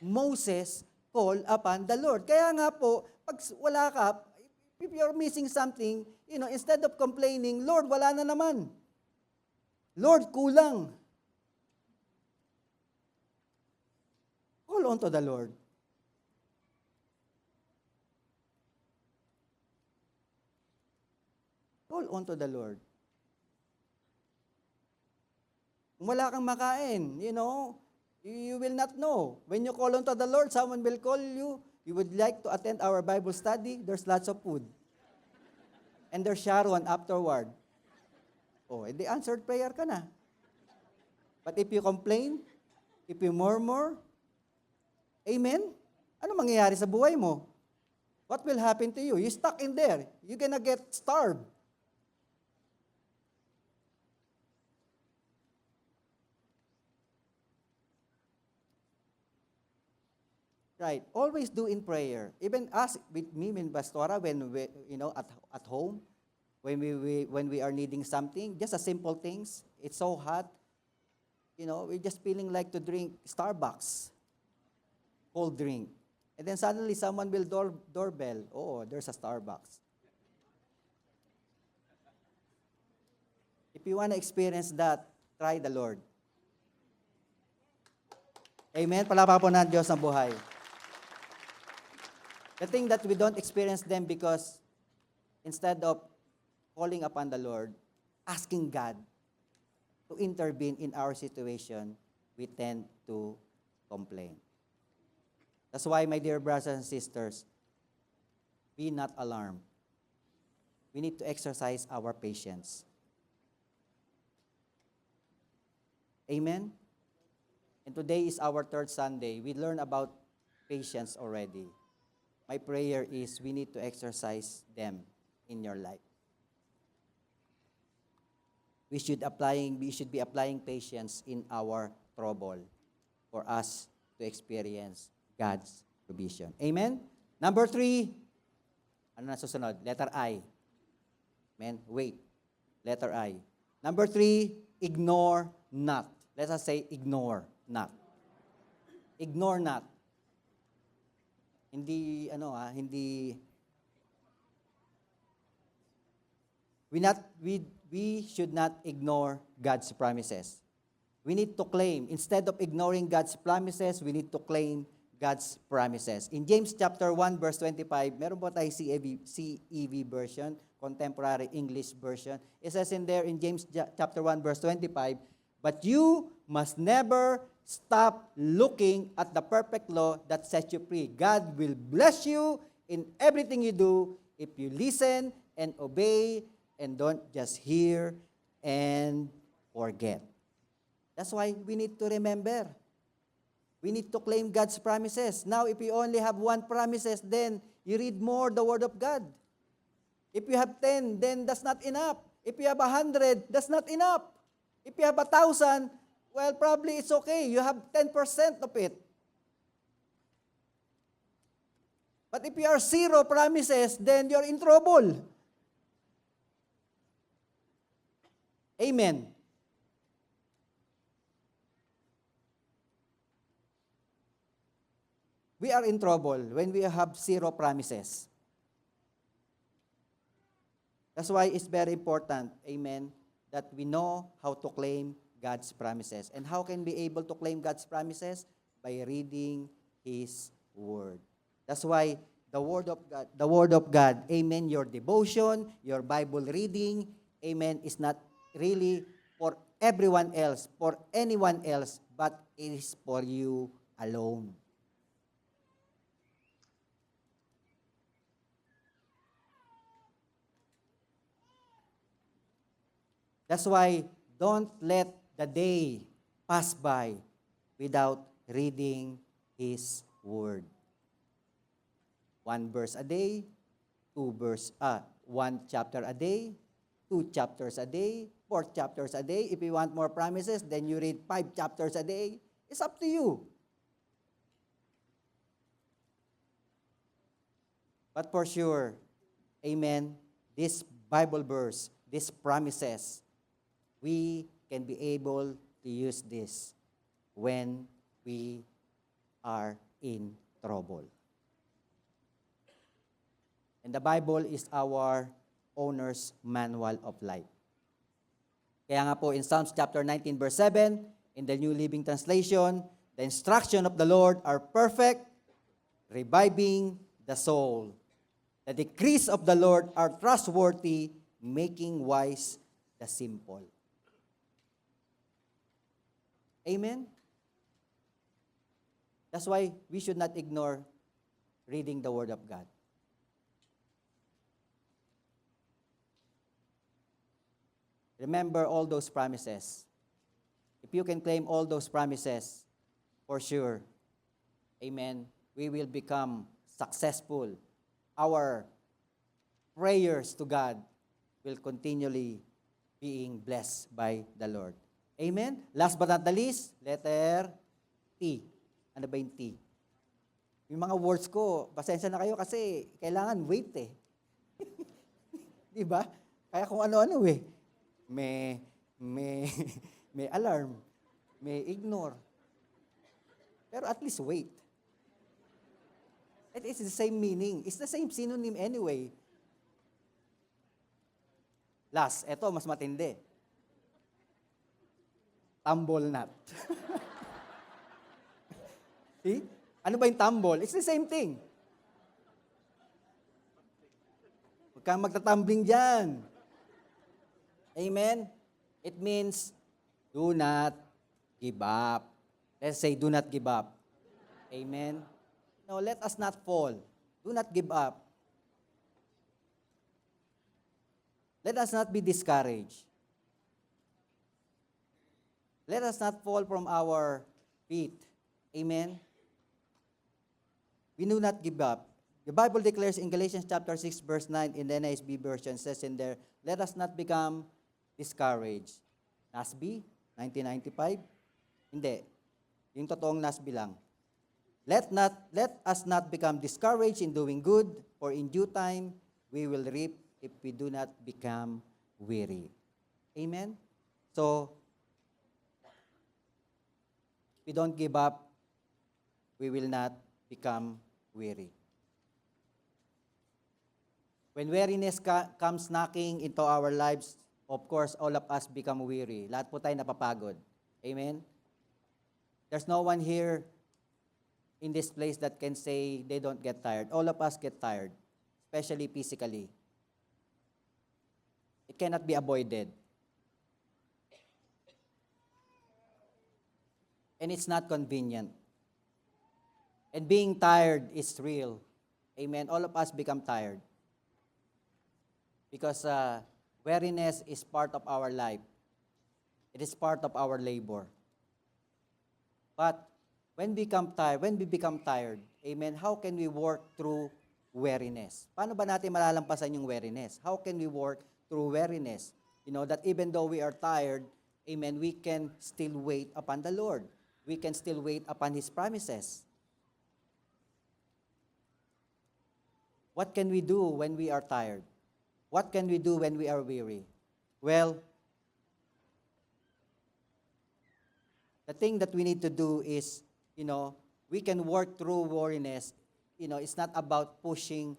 Moses called upon the Lord. Kaya nga po, pag wala ka, if you're missing something, instead of complaining, Lord, wala na naman. Lord, kulang. Call on to the Lord. Call on to the Lord. Kung wala kang makain, you will not know. When you call on to the Lord, someone will call you. You would like to attend our Bible study, there's lots of food. And there's Sharon afterward. Oh, the answered prayer ka na. But if you complain, if you murmur, amen? Ano mangyayari sa buhay mo? What will happen to you? You're stuck in there. You're gonna get starved. Right. Always do in prayer. Even us, with me and Pastora, when we, at home, when we are needing something, just a simple things. It's so hot. We're just feeling like to drink Starbucks, cold drink. And then suddenly someone will doorbell. Oh, there's a Starbucks. If you want to experience that, try the Lord. Amen. Palapa po natin Diyos ng buhay. The thing that we don't experience them because instead of calling upon the Lord, asking God to intervene in our situation, we tend to complain. That's why, my dear brothers and sisters, be not alarmed. We need to exercise our patience. Amen? And today is our third Sunday. We learned about patience already. My prayer is we need to exercise them in your life. We should be applying patience in our trouble for us to experience God's provision. Amen? Number 3, ano na susunod? Letter I. Amen? Wait. Letter I. Number 3, ignore not. Let us say ignore not. Ignore not. Hindi, we should not ignore God's promises. We need to claim. Instead of ignoring God's promises, we need to claim God's promises. In James chapter 1, verse 25, meron po tayo CEV version, Contemporary English version. It says in there in James chapter 1, verse 25, but you must never stop looking at the perfect law that sets you free. God will bless you in everything you do if you listen and obey and don't just hear and forget. That's why we need to remember. We need to claim God's promises. Now, if you only have one promises, then you read more the Word of God. If you have 10, then that's not enough. If you have 100, that's not enough. If you have 1,000, well, probably it's okay. You have 10% of it. But if you are 0 promises, then you're in trouble. Amen. We are in trouble when we have 0 promises. That's why it's very important, amen, that we know how to claim God's promises. And how can we be able to claim God's promises? By reading His Word. That's why the Word of God, amen, your devotion, your Bible reading, amen, is not really for everyone else, for anyone else, but it is for you alone. That's why don't let the day pass by without reading His Word. 1 verse a day, 1 chapter a day, 2 chapters a day, 4 chapters a day. If you want more promises, then you read 5 chapters a day. It's up to you. But for sure, amen, this Bible verse, these promises, we can be able to use this when we are in trouble. And the Bible is our owner's manual of life. Kaya nga po in Psalms chapter 19 verse 7, in the New Living Translation, the instruction of the Lord are perfect, reviving the soul. The decrees of the Lord are trustworthy, making wise the simple. Amen? That's why we should not ignore reading the Word of God. Remember all those promises. If you can claim all those promises, for sure, amen, we will become successful. Our prayers to God will continually being blessed by the Lord. Amen? Last but not the least, letter T. Ano ba yung T? Yung mga words ko, pasensya na kayo kasi kailangan wait eh. Di ba? Kaya kung ano-ano eh. May alarm, may ignore. Pero at least wait. It is the same meaning. It's the same synonym anyway. Last, eto mas matindi. Tumble not. See? Ano ba yung tumble? It's the same thing. Huwag kang magtatumbling dyan. Amen? It means, do not give up. Let's say, do not give up. Amen? No, let us not fall. Do not give up. Let us not be discouraged. Let us not fall from our feet. Amen? We do not give up. The Bible declares in Galatians chapter 6, verse 9, in the NASB version, says in there, let us not become discouraged. NASB, 1995? Hindi. Yung totoong NASB lang. Let us not become discouraged in doing good, for in due time we will reap if we do not become weary. Amen? So, we don't give up, we will not become weary. When weariness comes knocking into our lives, of course, all of us become weary. Lahat po tayo napapagod. Amen? There's no one here in this place that can say they don't get tired. All of us get tired, especially physically. It cannot be avoided. And it's not convenient. And being tired is real. Amen? All of us become tired. Because weariness is part of our life. It is part of our labor. But when we become tired, amen, how can we work through weariness? Paano ba natin malalampasan yung weariness? How can we work through weariness? You know, that even though we are tired, amen, we can still wait upon the Lord. We can still wait upon His promises. What can we do when we are tired? What can we do when we are weary? Well, the thing that we need to do is, you know, we can work through weariness. You know, it's not about pushing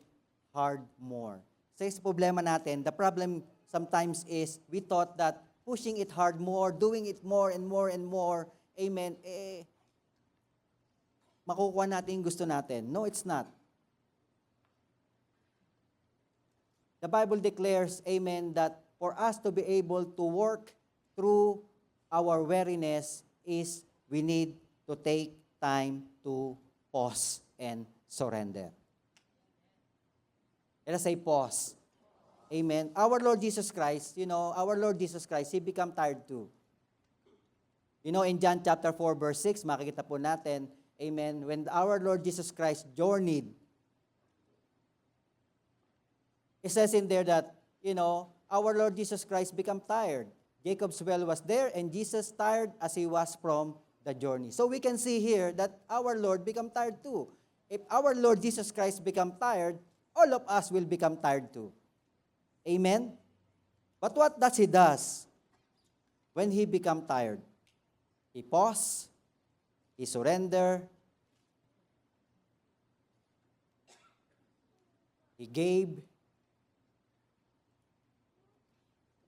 hard more. Sa problema natin, the problem sometimes is we thought that pushing it hard more, doing it more and more and more, amen, makukuha natin yung gusto natin. No, it's not. The Bible declares, amen, that for us to be able to work through our weariness is we need to take time to pause and surrender. Let us say pause. Amen. Our Lord Jesus Christ, you know, our Lord Jesus Christ, He became tired too. You know, in John chapter 4, verse 6, makikita po natin, amen, when our Lord Jesus Christ journeyed, it says in there that, you know, our Lord Jesus Christ became tired. Jacob's well was there, and Jesus tired as He was from the journey. So we can see here that our Lord became tired too. If our Lord Jesus Christ became tired, all of us will become tired too. Amen? But what does He does when He become tired? He pause, He surrender, He gave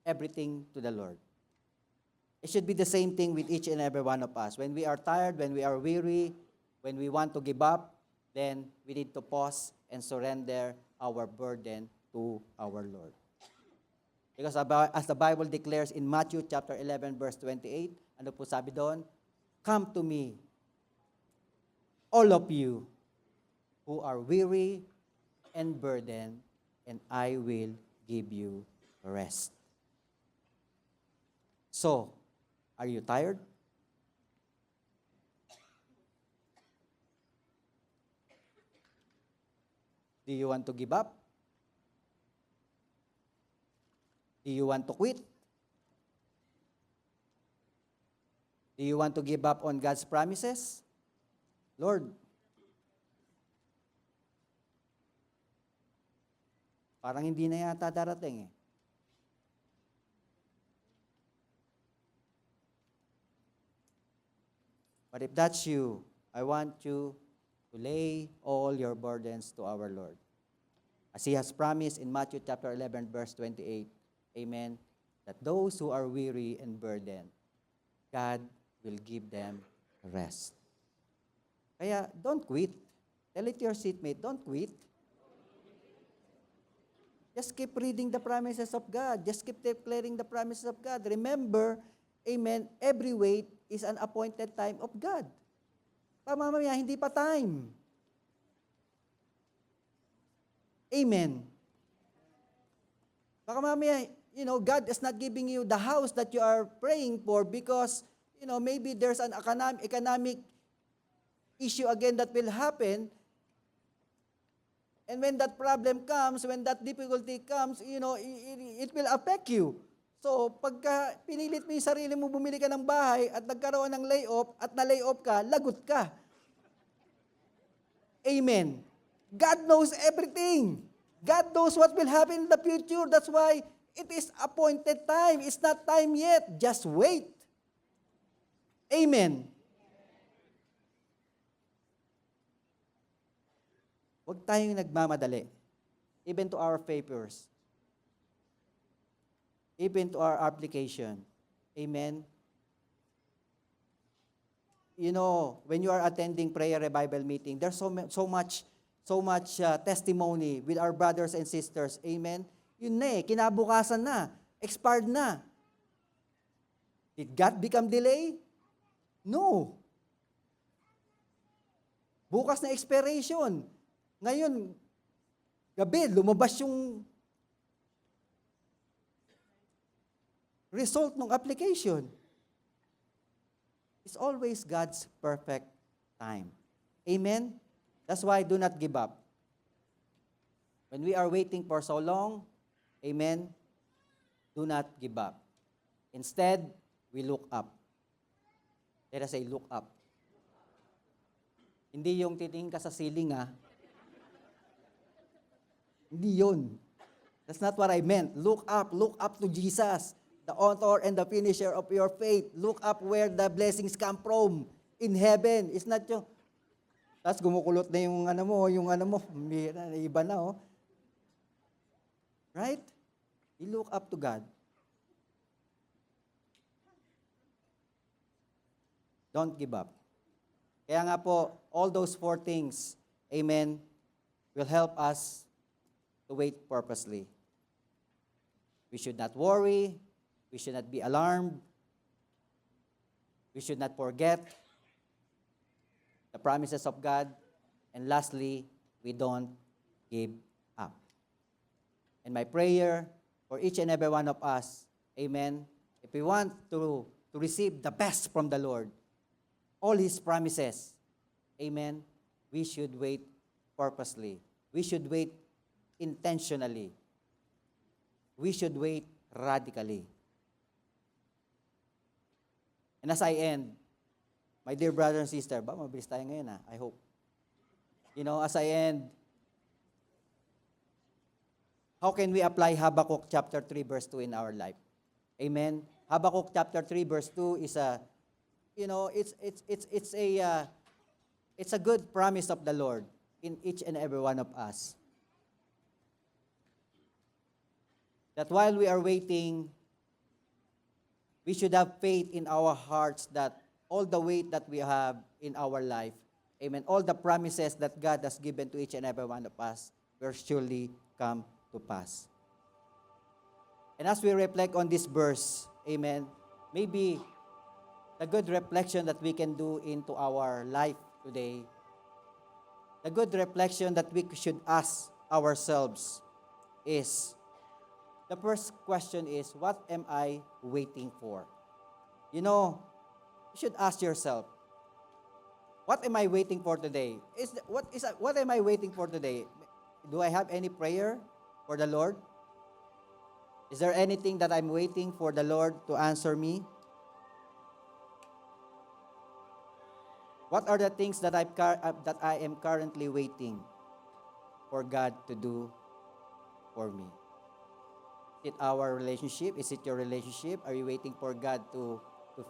everything to the Lord. It should be the same thing with each and every one of us. When we are tired, when we are weary, when we want to give up, then we need to pause and surrender our burden to our Lord. Because as the Bible declares in Matthew chapter 11, verse 28, ano po sabi doon? Come to me, all of you who are weary and burdened, and I will give you rest. So, are you tired? Do you want to give up? Do you want to quit? Do you want to give up on God's promises? Lord, parang hindi na yata darating eh. But if that's you, I want you to lay all your burdens to our Lord. As He has promised in Matthew chapter 11, verse 28, amen, that those who are weary and burdened, God will give them rest. Kaya, don't quit. Tell it to your seatmate, don't quit. Just keep reading the promises of God. Just keep declaring the promises of God. Remember, amen, every wait is an appointed time of God. Mamaya, hindi pa time. Amen. Baka mamaya, God is not giving you the house that you are praying for because, maybe there's an economic issue again that will happen. And when that problem comes, when that difficulty comes, it will affect you. So, pagka pinilit mo yung sarili mo, bumili ka ng bahay at nagkaroon ng layoff at na-layoff ka, lagot ka. Amen. God knows everything. God knows what will happen in the future. That's why it is appointed time. It's not time yet. Just wait. Amen. Huwag tayong nagmamadali. Even to our papers. Even to our application. Amen. When you are attending prayer revival meeting, there's so much testimony with our brothers and sisters. Amen. Yun na kinabukasan na, expired na. Did God become delay? No. Bukas na expiration. Ngayon, gabi, lumabas yung result ng application. It's always God's perfect time. Amen? That's why do not give up. When we are waiting for so long, amen, do not give up. Instead, we look up. Let us say, look up. Hindi yung titingin ka sa ceiling, Hindi yun. That's not what I meant. Look up to Jesus, the author and the finisher of your faith. Look up where the blessings come from in heaven. It's not yung, tapos gumukulot na yung iba na, Right? You look up to God. Don't give up. Kaya nga po, all those 4 things, amen, will help us to wait purposely. We should not worry. We should not be alarmed. We should not forget the promises of God. And lastly, we don't give up. And my prayer for each and every one of us, amen, if we want to receive the best from the Lord, all His promises, amen, we should wait purposely. We should wait intentionally. We should wait radically. And as I end, my dear brother and sister, mabilis tayo ngayon I hope. As I end, how can we apply Habakkuk chapter 3 verse 2 in our life? Amen. Habakkuk chapter 3 verse 2 is it's a good promise of the Lord in each and every one of us. That while we are waiting, we should have faith in our hearts that all the weight that we have in our life, amen, all the promises that God has given to each and every one of us will surely come to pass. And as we reflect on this verse, amen, maybe the good reflection that we can do into our life today, the good reflection that we should ask ourselves is, the first question is, what am I waiting for? You should ask yourself, what am I waiting for today? What am I waiting for today? Do I have any prayer for the Lord? Is there anything that I'm waiting for the Lord to answer me? What are the things that I am currently waiting for God to do for me? Is it our relationship? Is it your relationship? Are you waiting for God to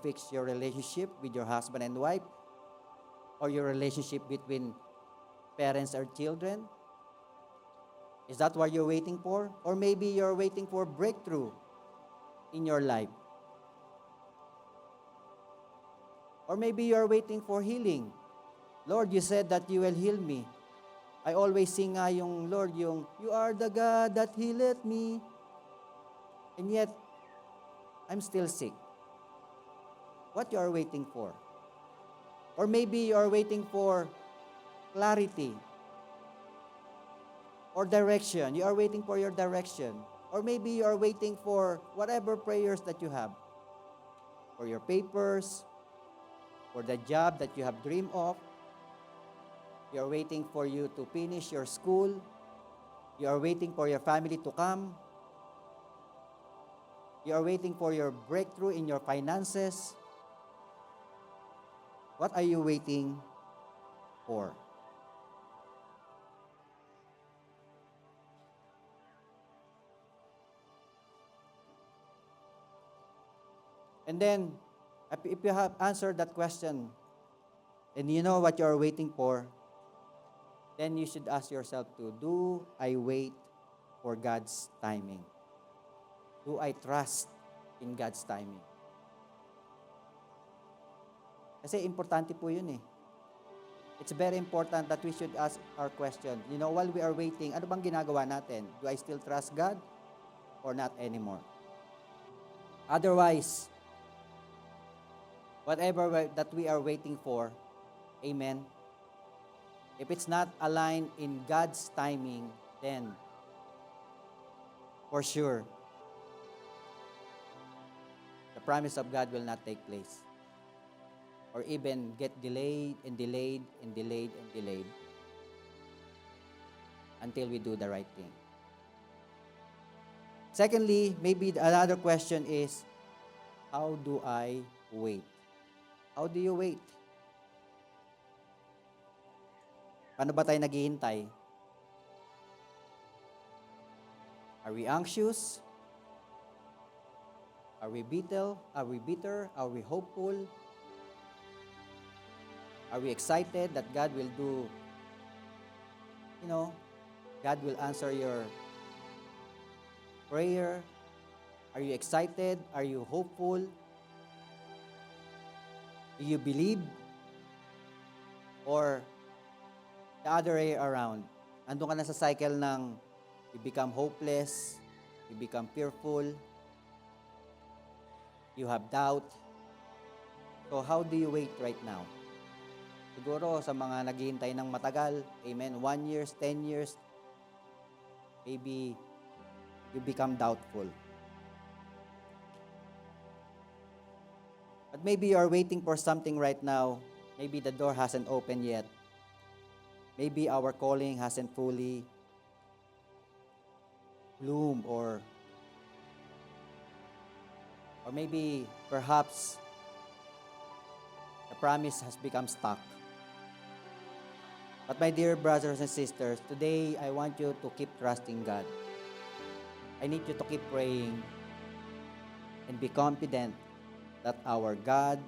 fix your relationship with your husband and wife? Or your relationship between parents or children? Is that what you're waiting for? Or maybe you're waiting for breakthrough in your life. Or maybe you're waiting for healing. Lord, you said that you will heal me. I always sing Lord, you are the God that healeth me. And yet, I'm still sick. What you are waiting for? Or maybe you are waiting for clarity. or direction. You are waiting for your direction. Or maybe you are waiting for whatever prayers that you have. For your papers, for the job that you have dreamed of. You are waiting for you to finish your school. You are waiting for your family to come. You are waiting for your breakthrough in your finances. What are you waiting for? And then, if you have answered that question, and you know what you are waiting for, then you should ask yourself to, do I wait for God's timing? Do I trust in God's timing? Kasi importante po yun eh. It's very important that we should ask our question. You know, while we are waiting, ano bang ginagawa natin? Do I still trust God or not anymore? Otherwise, whatever that we are waiting for, amen, if it's not aligned in God's timing, then for sure, the promise of God will not take place. Or even get delayed and delayed and delayed and delayed until we do the right thing. Secondly, maybe another question is, how do I wait? How do you wait? Paano ba tayo naghihintay? Are we anxious? Are we bitter? Are we bitter? Are we hopeful? Are we excited that God will do, God will answer your prayer? Are you excited? Are you hopeful? Do you believe? Or the other way around? Andun ka na sa cycle ng you become hopeless, you become fearful, you have doubt. So how do you wait right now? Siguro sa mga naghihintay ng matagal, amen, 1 year, 10 years, maybe you become doubtful. But maybe you are waiting for something right now. Maybe the door hasn't opened yet. Maybe our calling hasn't fully bloomed, or maybe perhaps the promise has become stuck. But my dear brothers and sisters, today I want you to keep trusting God. I need you to keep praying and be confident that our God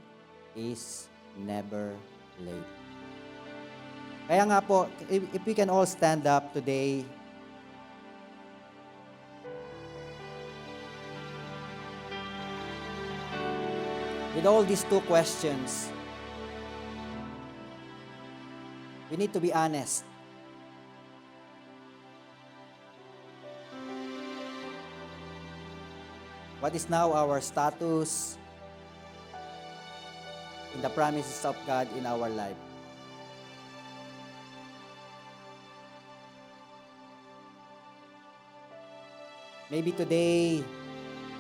is never late. Kaya nga po, if we can all stand up today, with all these two questions, we need to be honest. What is now our status in the promises of God in our life? Maybe today,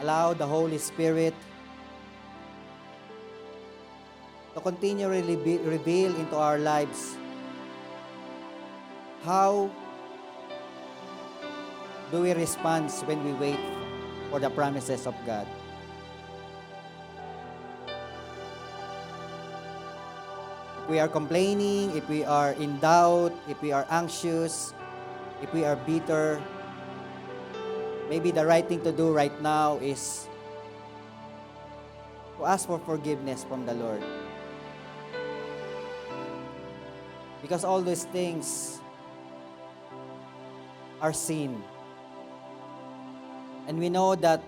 allow the Holy Spirit to continually reveal into our lives how do we respond when we wait for the promises of God. If we are complaining, if we are in doubt, if we are anxious, if we are bitter, maybe the right thing to do right now is to ask for forgiveness from the Lord. Because all these things are sin. And we know that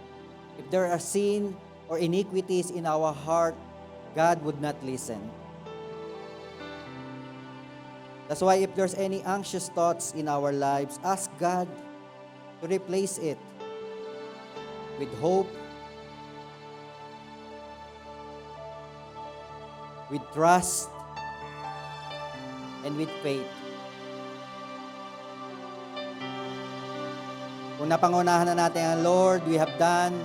if there are sin or iniquities in our heart, God would not listen. That's why if there's any anxious thoughts in our lives, ask God to replace it with hope, with trust, and with faith. Kung napangunahan na natin ang Lord, we have done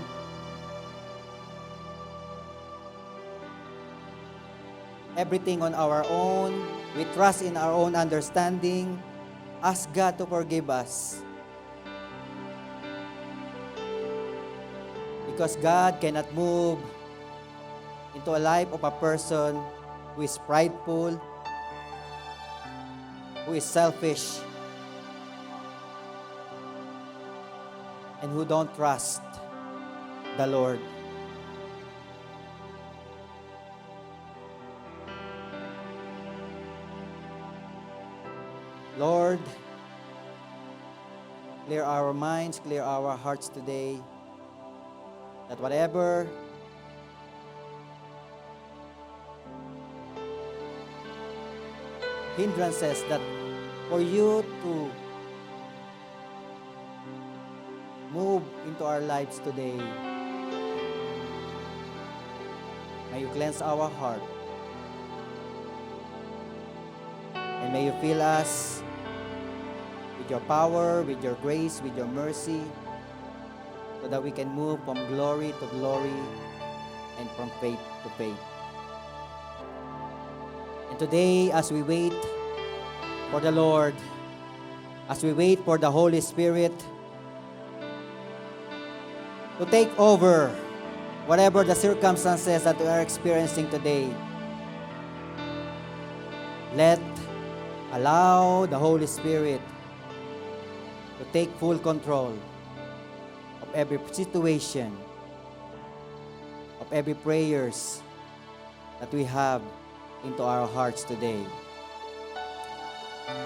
everything on our own. We trust in our own understanding. Ask God to forgive us. Because God cannot move into a life of a person who is prideful, who is selfish, and who don't trust the Lord. Lord, clear our minds, clear our hearts today, that whatever hindrances that for you to move into our lives today, may you cleanse our heart, and may you fill us with your power, with your grace, with your mercy, so that we can move from glory to glory and from faith to faith. And today, as we wait for the Lord, as we wait for the Holy Spirit to take over whatever the circumstances that we are experiencing today, allow the Holy Spirit to take full control of every situation, of every prayers that we have into our hearts today.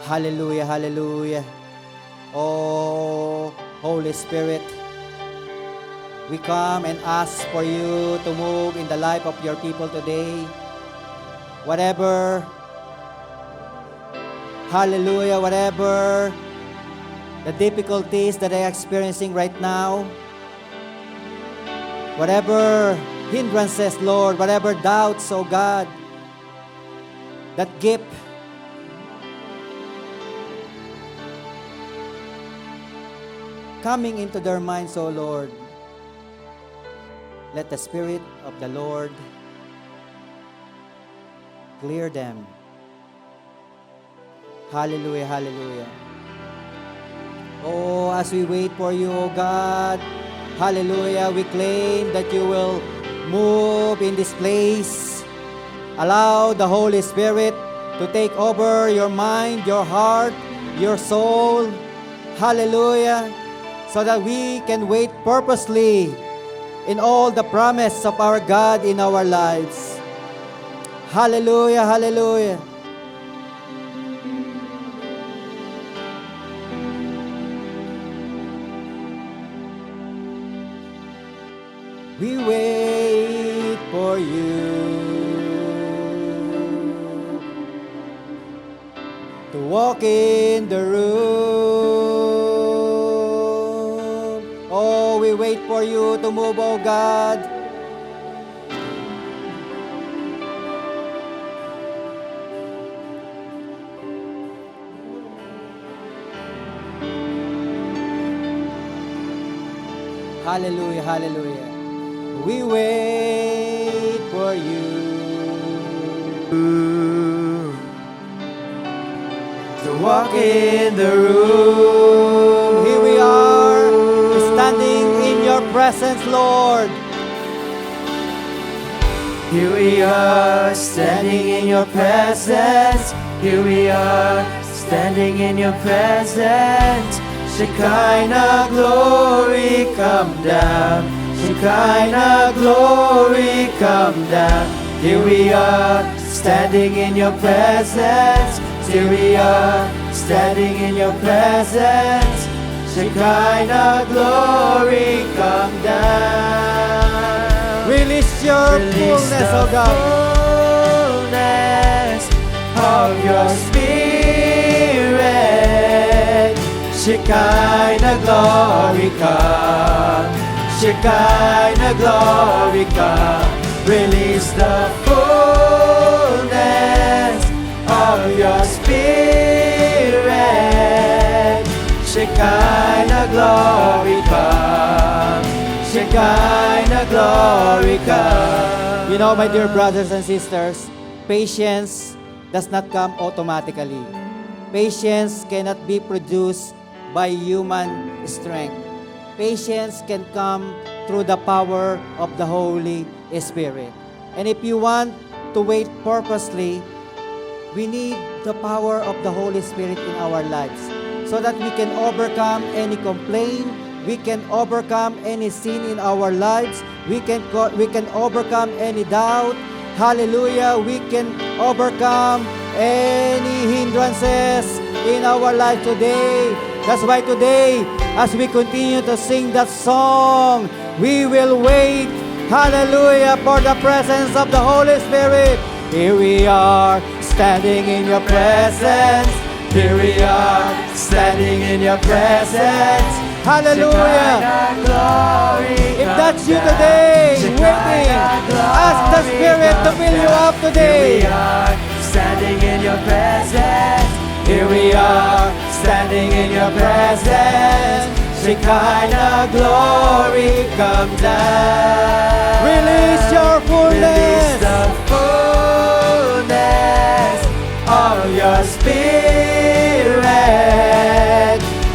Hallelujah, hallelujah. Oh, Holy Spirit, we come and ask for you to move in the life of your people today. Whatever the difficulties that they are experiencing right now, whatever hindrances, Lord, whatever doubts, oh God, that keep coming into their minds, oh Lord, let the Spirit of the Lord clear them. Hallelujah, hallelujah. Oh, as we wait for you, oh God, hallelujah, we claim that you will move in this place. Allow the Holy Spirit to take over your mind, your heart, your soul. Hallelujah. So that we can wait purposely in all the promise of our God in our lives. Hallelujah, hallelujah. We wait for you to walk in the room. Oh, we wait for you to move, oh God. Hallelujah, hallelujah. We wait for you to walk in the room. Here we are, standing in your presence, Lord. Here we are, standing in your presence. Here we are, standing in your presence. Shekinah glory, come down. Shekinah glory, come down. Here we are, standing in your presence. Here we are, standing in your presence. Shekinah glory, come down. Release your fullness, oh God. Fullness of your Spirit. Shekinah glory, come. Shekinah glory, come. Release the fullness of your Spirit. Shekinah glory, glory come. You know, my dear brothers and sisters, patience does not come automatically. Patience cannot be produced by human strength. Patience can come through the power of the Holy Spirit. And if you want to wait purposely, we need the power of the Holy Spirit in our lives so that we can overcome any complaint, we can overcome any sin in our lives, we can overcome any doubt. Hallelujah, we can overcome any hindrances in our life today. That's why today, as we continue to sing that song, we will wait, hallelujah, for the presence of the Holy Spirit. Here we are, standing in your presence. Here we are, standing in your presence. Hallelujah. Shekinah glory If come that's you down. today, Shekinah waiting, ask the glory Spirit to come fill you down. up today. Here we are, standing in your presence. Here we are, standing in your presence. Shekinah glory come down. Release your Release fullness. the fullness of your spirit.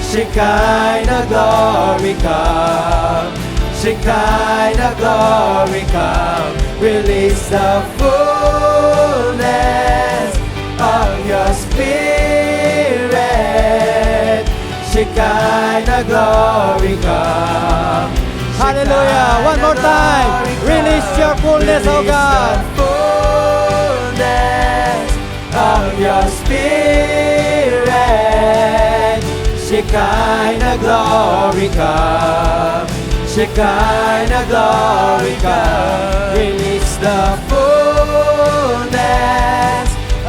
Shekinah glory come. Shekinah glory come. Release the fullness of your spirit. Shekinah glory come. Hallelujah. One more time. Release your fullness, oh God. The fullness of your spirit. Shekinah glory come. Shekinah glory come. Release the fullness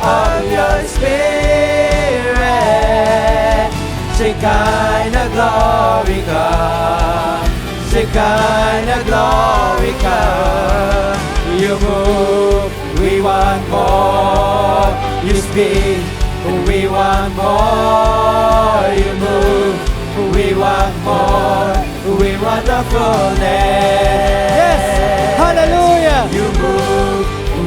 of your spirit. Shekinah glory come. Shekinah glory come. You move, we want more. You speak, we want more. You move, we want more. We want the fullness. Yes. Hallelujah. You move,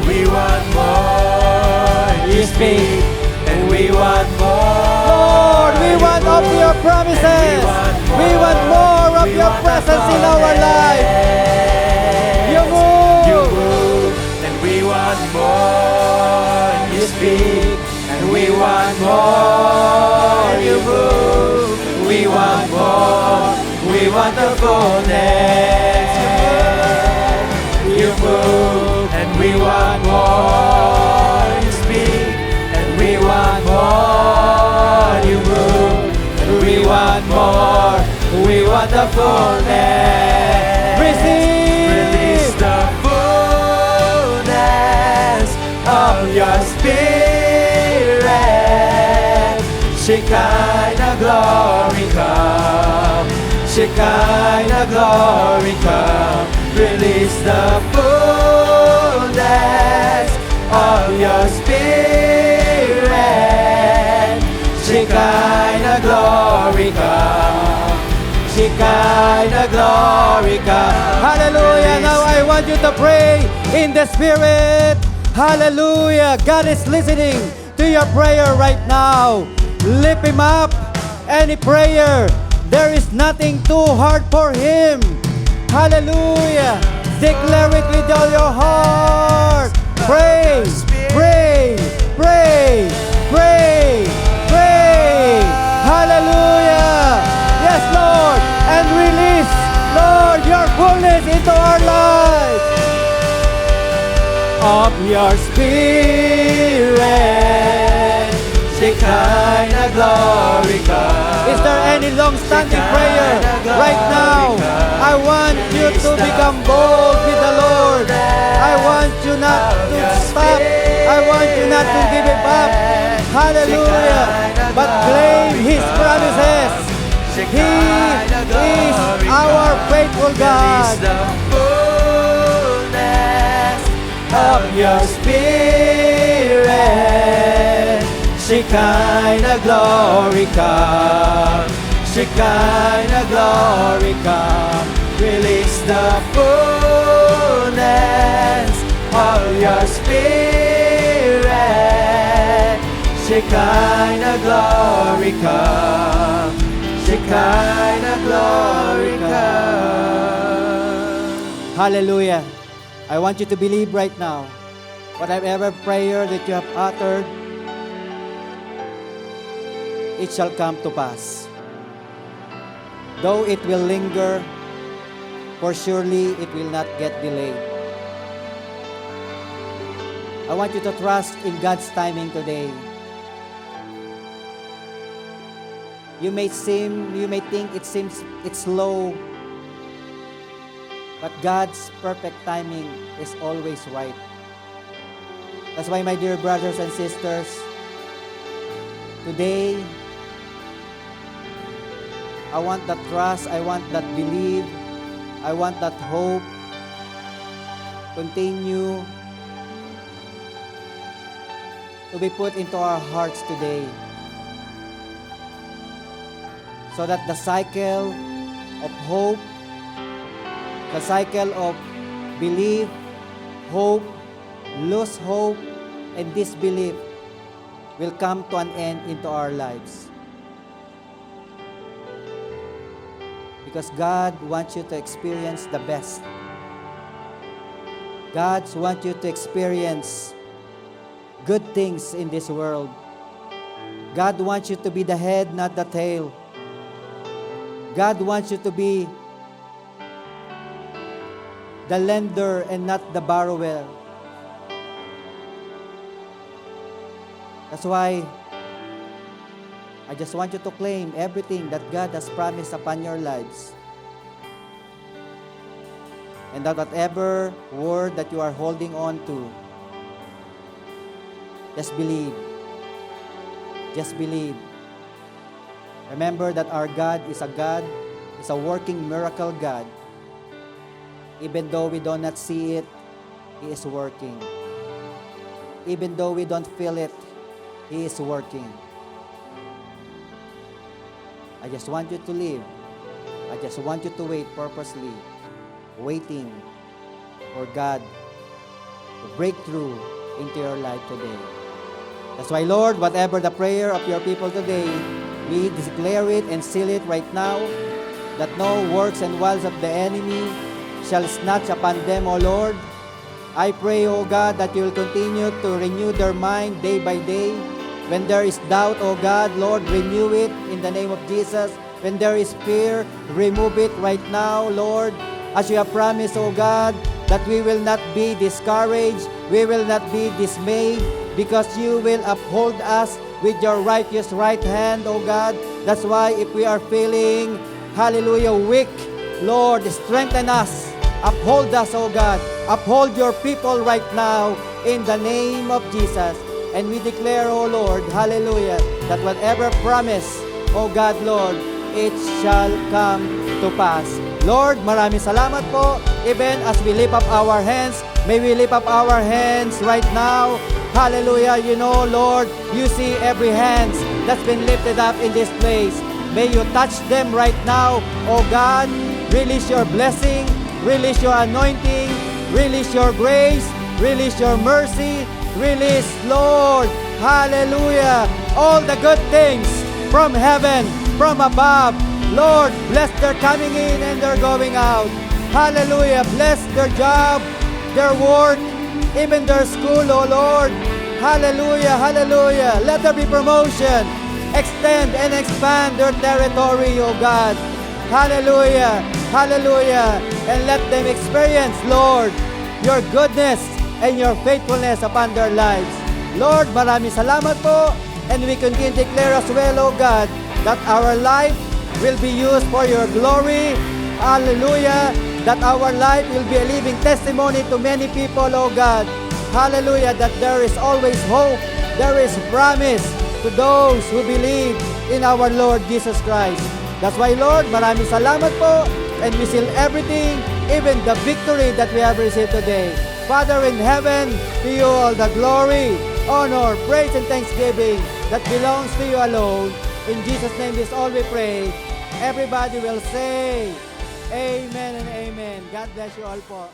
we want more. You speak, and we want more. Lord, we want of your promises. We want more of your presence in our life. You move. You move, and we want more. You speak, and we want more. You move, we want more. We want the fullness. You move, and we want more. You speak, and we want more. You move, and we want more. We want the fullness. Release the fullness of your spirit. Shekinah glory come. Shekinah glory come. Release the fullness of your spirit. Shekinah glory come. Shekinah glory come. Hallelujah. Now I want you to pray in the Spirit. Hallelujah. God is listening to your prayer right now. Lift Him up. Any prayer, there is nothing too hard for Him. Hallelujah. Declare it with all your heart. Pray, pray, pray, pray, pray. Hallelujah. Yes, Lord. And release, Lord, your fullness into our lives. Of your spirit. Shekinah glory come. Is there any long-standing prayer right now? I want you to become bold with the Lord. I want you not to stop. I want you not to give it up. Hallelujah. But claim His promises. He is our faithful God. Release the fullness of your spirit. Shekinah glory come. Shekinah glory come. Release the fullness of your Spirit. Shekinah glory come. Shekinah glory come. Hallelujah. I want you to believe right now, whatever prayer that you have uttered, it shall come to pass. Though it will linger, for surely it will not get delayed. I want you to trust in God's timing today. You may think it's slow, but God's perfect timing is always right. That's why, my dear brothers and sisters, today, I want that trust, I want that belief, I want that hope continue to be put into our hearts today, so that the cycle of hope, the cycle of belief, hope, lose hope, and disbelief will come to an end into our lives. Because God wants you to experience the best. God wants you to experience good things in this world. God wants you to be the head, not the tail. God wants you to be the lender and not the borrower. That's why I just want you to claim everything that God has promised upon your lives. And that whatever word that you are holding on to, just believe. Just believe. Remember that our God is a working miracle God. Even though we do not see it, He is working. Even though we don't feel it, He is working. I just want you to live. I just want you to wait purposely, waiting for God to break through into your life today. That's why, Lord, whatever the prayer of your people today, we declare it and seal it right now, that no works and wiles of the enemy shall snatch upon them, O Lord. I pray, O God, that you will continue to renew their mind day by day. When there is doubt, O God, Lord, renew it in the name of Jesus. When there is fear, remove it right now, Lord. As you have promised, O God, that we will not be discouraged, we will not be dismayed, because you will uphold us with your righteous right hand, O God. That's why if we are feeling, hallelujah, weak, Lord, strengthen us. Uphold us, O God. Uphold your people right now in the name of Jesus. And we declare, O Lord, hallelujah, that whatever promise, O God, Lord, it shall come to pass. Lord, maraming salamat po. Even as we lift up our hands, may we lift up our hands right now. Hallelujah. You know, Lord, you see every hand that's been lifted up in this place. May you touch them right now. Oh God, release your blessing, release your anointing, release your grace, release your mercy, release, Lord, hallelujah, all the good things from heaven, from above. Lord, bless their coming in and their going out. Hallelujah. Bless their job, their work, even their school, oh Lord. Hallelujah, hallelujah. Let there be promotion. Extend and expand their territory, oh God. Hallelujah, hallelujah. And let them experience, Lord, your goodness and your faithfulness upon their lives. Lord, maraming salamat po. And we continue to declare as well, oh God, that our life will be used for your glory. Hallelujah. That our life will be a living testimony to many people, oh God. Hallelujah. That there is always hope. There is promise to those who believe in our Lord Jesus Christ. That's why, Lord, maraming salamat po. And we seal everything, even the victory that we have received today. Father in heaven, to you all the glory, honor, praise, and thanksgiving that belongs to you alone. In Jesus' name is all we pray. Everybody will say, Amen and amen. God bless you all po.